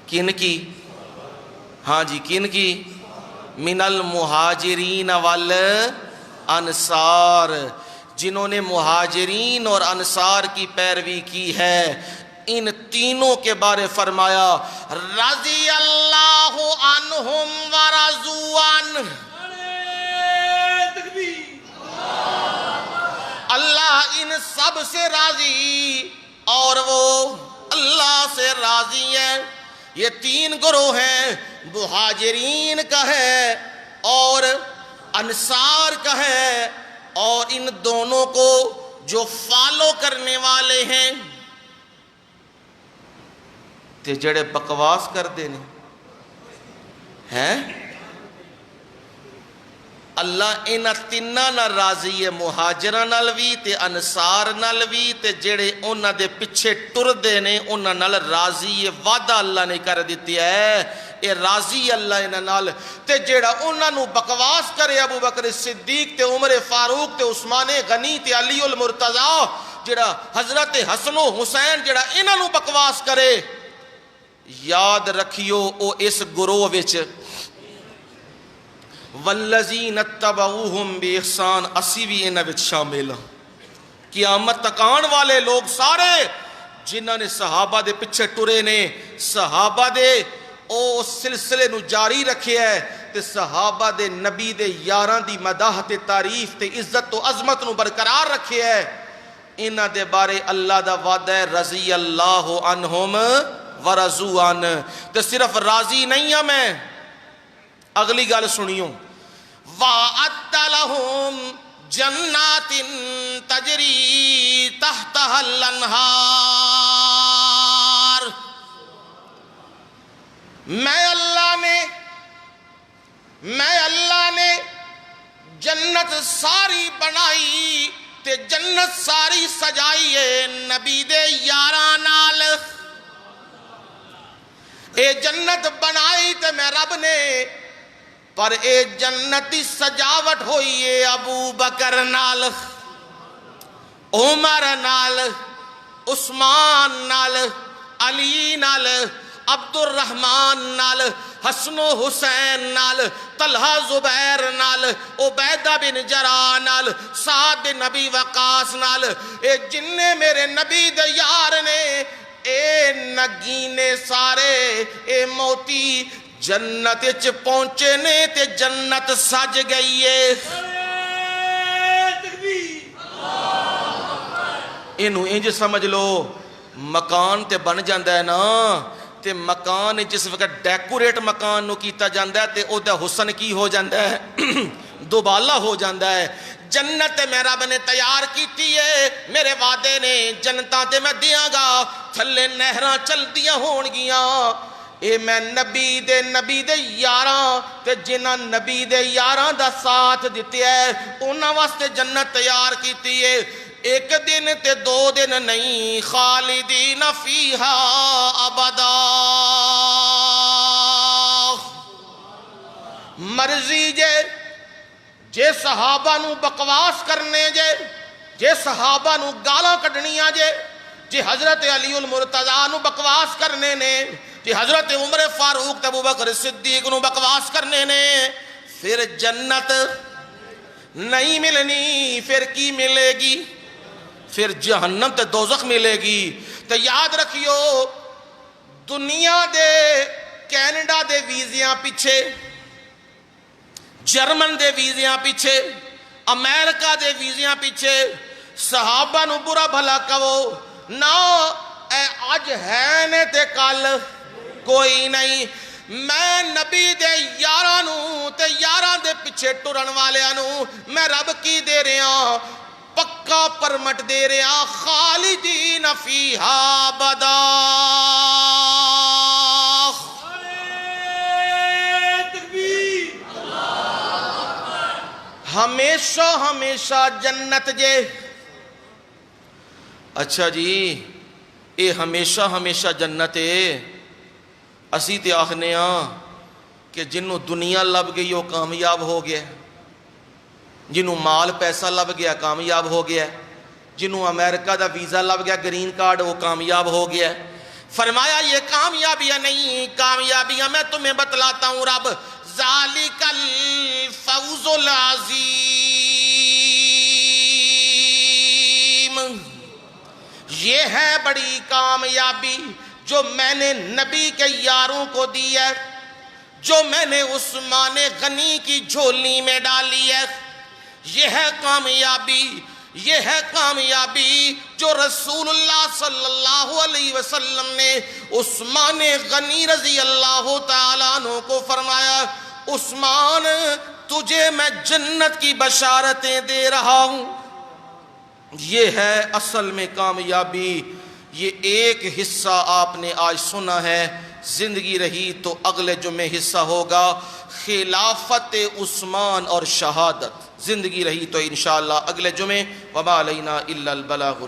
کن کی؟ ہاں جی، کن کی؟ من المہاجرین والانصار، جنہوں نے مہاجرین اور انصار کی پیروی کی ہے۔ ان تینوں کے بارے فرمایا رضی اللہ عنہم ورضوا عنہ، اللہ ان سب سے راضی اور وہ اللہ سے راضی ہیں۔ یہ 3 گروہ ہیں، مہاجرین کا ہے اور انصار کا ہے، اور ان دونوں کو جو فالو کرنے والے ہیں تے جڑے بکواس کر دینے ہیں، اللہ انہاں تیناں نال راضی ہے، مہاجراں نال وی تے انصار نال وی، تے جڑے انہاں دے پیچھے ٹردے نے انہاں نال راضی ہے۔ وعدہ اللہ نے کر دتی ہے، اے راضی اللہ انہاں نال۔ تے جڑا انہاں نو بکواس کرے، ابو بکر صدیق تے عمر فاروق تے عثمان غنی تے علی المرتضی، جڑا حضرت حسن و حسین، جڑا انہاں نو بکواس کرے، یاد رکھیو او اس گروہ وچ والذین اتبعوہم بإحسان، اسی بھی انہاں وچ شامل ہاں۔ قیامت تک آن والے لوگ سارے جنہاں نے صحابہ دے پیچھے ٹرے نے، صحابہ دے او سلسلے نو جاری رکھے ہے، تے صحابہ دے نبی دے یاراں دی مداح تے تعریف تے عزت و عظمت نو برقرار رکھے ہے۔ انہاں دے بارے اللہ دا وعدہ ہے رضی اللہ عنہم ورضوا عنہ۔ تے صرف راضی نہیں ہاں میں، اگلی گل سنیوں، وَأَعَدَّ لَهُمْ جَنَّاتٍ تَجْرِي تَحْتَهَا الْأَنْهَارُ، میں اللہ نے جنت ساری بنائی تے جنت ساری سجائی ہے نبی دے یاراں نال. اے جنت بنائی تے میں رب نے، پر اے جنت دی سجاوٹ ہوئی ہے ابو بکر نال، عمر نال، عثمان نال، علی نال، عبد الرحمن نال، حسن و حسین نال، طلحہ زبیر نال، عبیدہ بن جراح نال، سعد بن نبی وقاص نال. اے جننے میرے نبی دے یار نے، اے نگینے سارے، اے موتی جنت چ پہنچے نے تے جنت سج گئی ہے. اینو انج سمجھ لو، مکان تے بن جاندہ ہے نا، تے مکان جس وقت ڈیکوریٹ مکان نو کیتا جاندہ ہے تے او دا حسن کی ہو جاندہ ہے دوبالا ہو جاندہ ہے. جنت میں رب نے تیار کیتی ہے، میرے وعدے نے جنتاں تے میں دیاں گا، تھلے نہراں چل دیاں ہون گیاں. اے میں نبی دے یاراں تے جنہاں نبی دے یاراں دا ساتھ دیتے ہے انہاں واسطے جنت تیار کیتی ہے. ایک دن تے 2 دن نہیں، خالدین فیہا ابدا. مرضی جے صحابہ نو بکواس کرنے جے صحابہ نو گالاں کڈنیاں جے حضرت علی المرتضیٰ نو بکواس کرنے نے، جے حضرت عمر فاروق تے ابوبکر صدیق نو بکواس کرنے نے، پھر جنت نہیں ملنی. پھر کی ملے گی؟ پھر جہنم تے دوزخ ملے گی. تو یاد رکھیو، دنیا دے کینیڈا دے ویزیاں پیچھے، جرمن دے ویزیاں پیچھے، امریکہ دے ویزیاں پیچھے صحابہ نو برا بھلا کہو نا، اے اج ہے نے تے کل کوئی نہیں. میں نبی دے یاراں نو تے یاراں دے پیچھے ٹرن والیاں نو میں رب کی دے رہا، پکا پرمٹ دے رہا، خالدین فیہا ابدا. ہمیشہ جنت جے. اچھا جی، اے ہمیشہ جنت ہے. اسی تے آخنے ہاں کہ جنوں دنیا لب گئی وہ کامیاب ہو گیا، جنوں مال پیسہ لب گیا کامیاب ہو گیا، جنوں امریکہ دا ویزا لب گیا گرین کارڈ وہ کامیاب ہو گیا. فرمایا یہ کامیابیاں نہیں، کامیابیاں میں تمہیں بتلاتا ہوں رب. ذالک الفوز العظیم، یہ ہے بڑی کامیابی جو میں نے نبی کے یاروں کو دی ہے، جو میں نے عثمان غنی کی جھولی میں ڈالی ہے. یہ ہے کامیابی جو رسول اللہ صلی اللہ علیہ وسلم نے عثمان غنی رضی اللہ تعالیٰ عنہ کو فرمایا، عثمان تجھے میں جنت کی بشارتیں دے رہا ہوں. یہ ہے اصل میں کامیابی. یہ ایک حصہ آپ نے آج سنا ہے، زندگی رہی تو اگلے جمعے حصہ ہوگا خلافت عثمان اور شہادت. زندگی رہی تو انشاءاللہ اگلے جمعے. وما علینا الا البلاغ.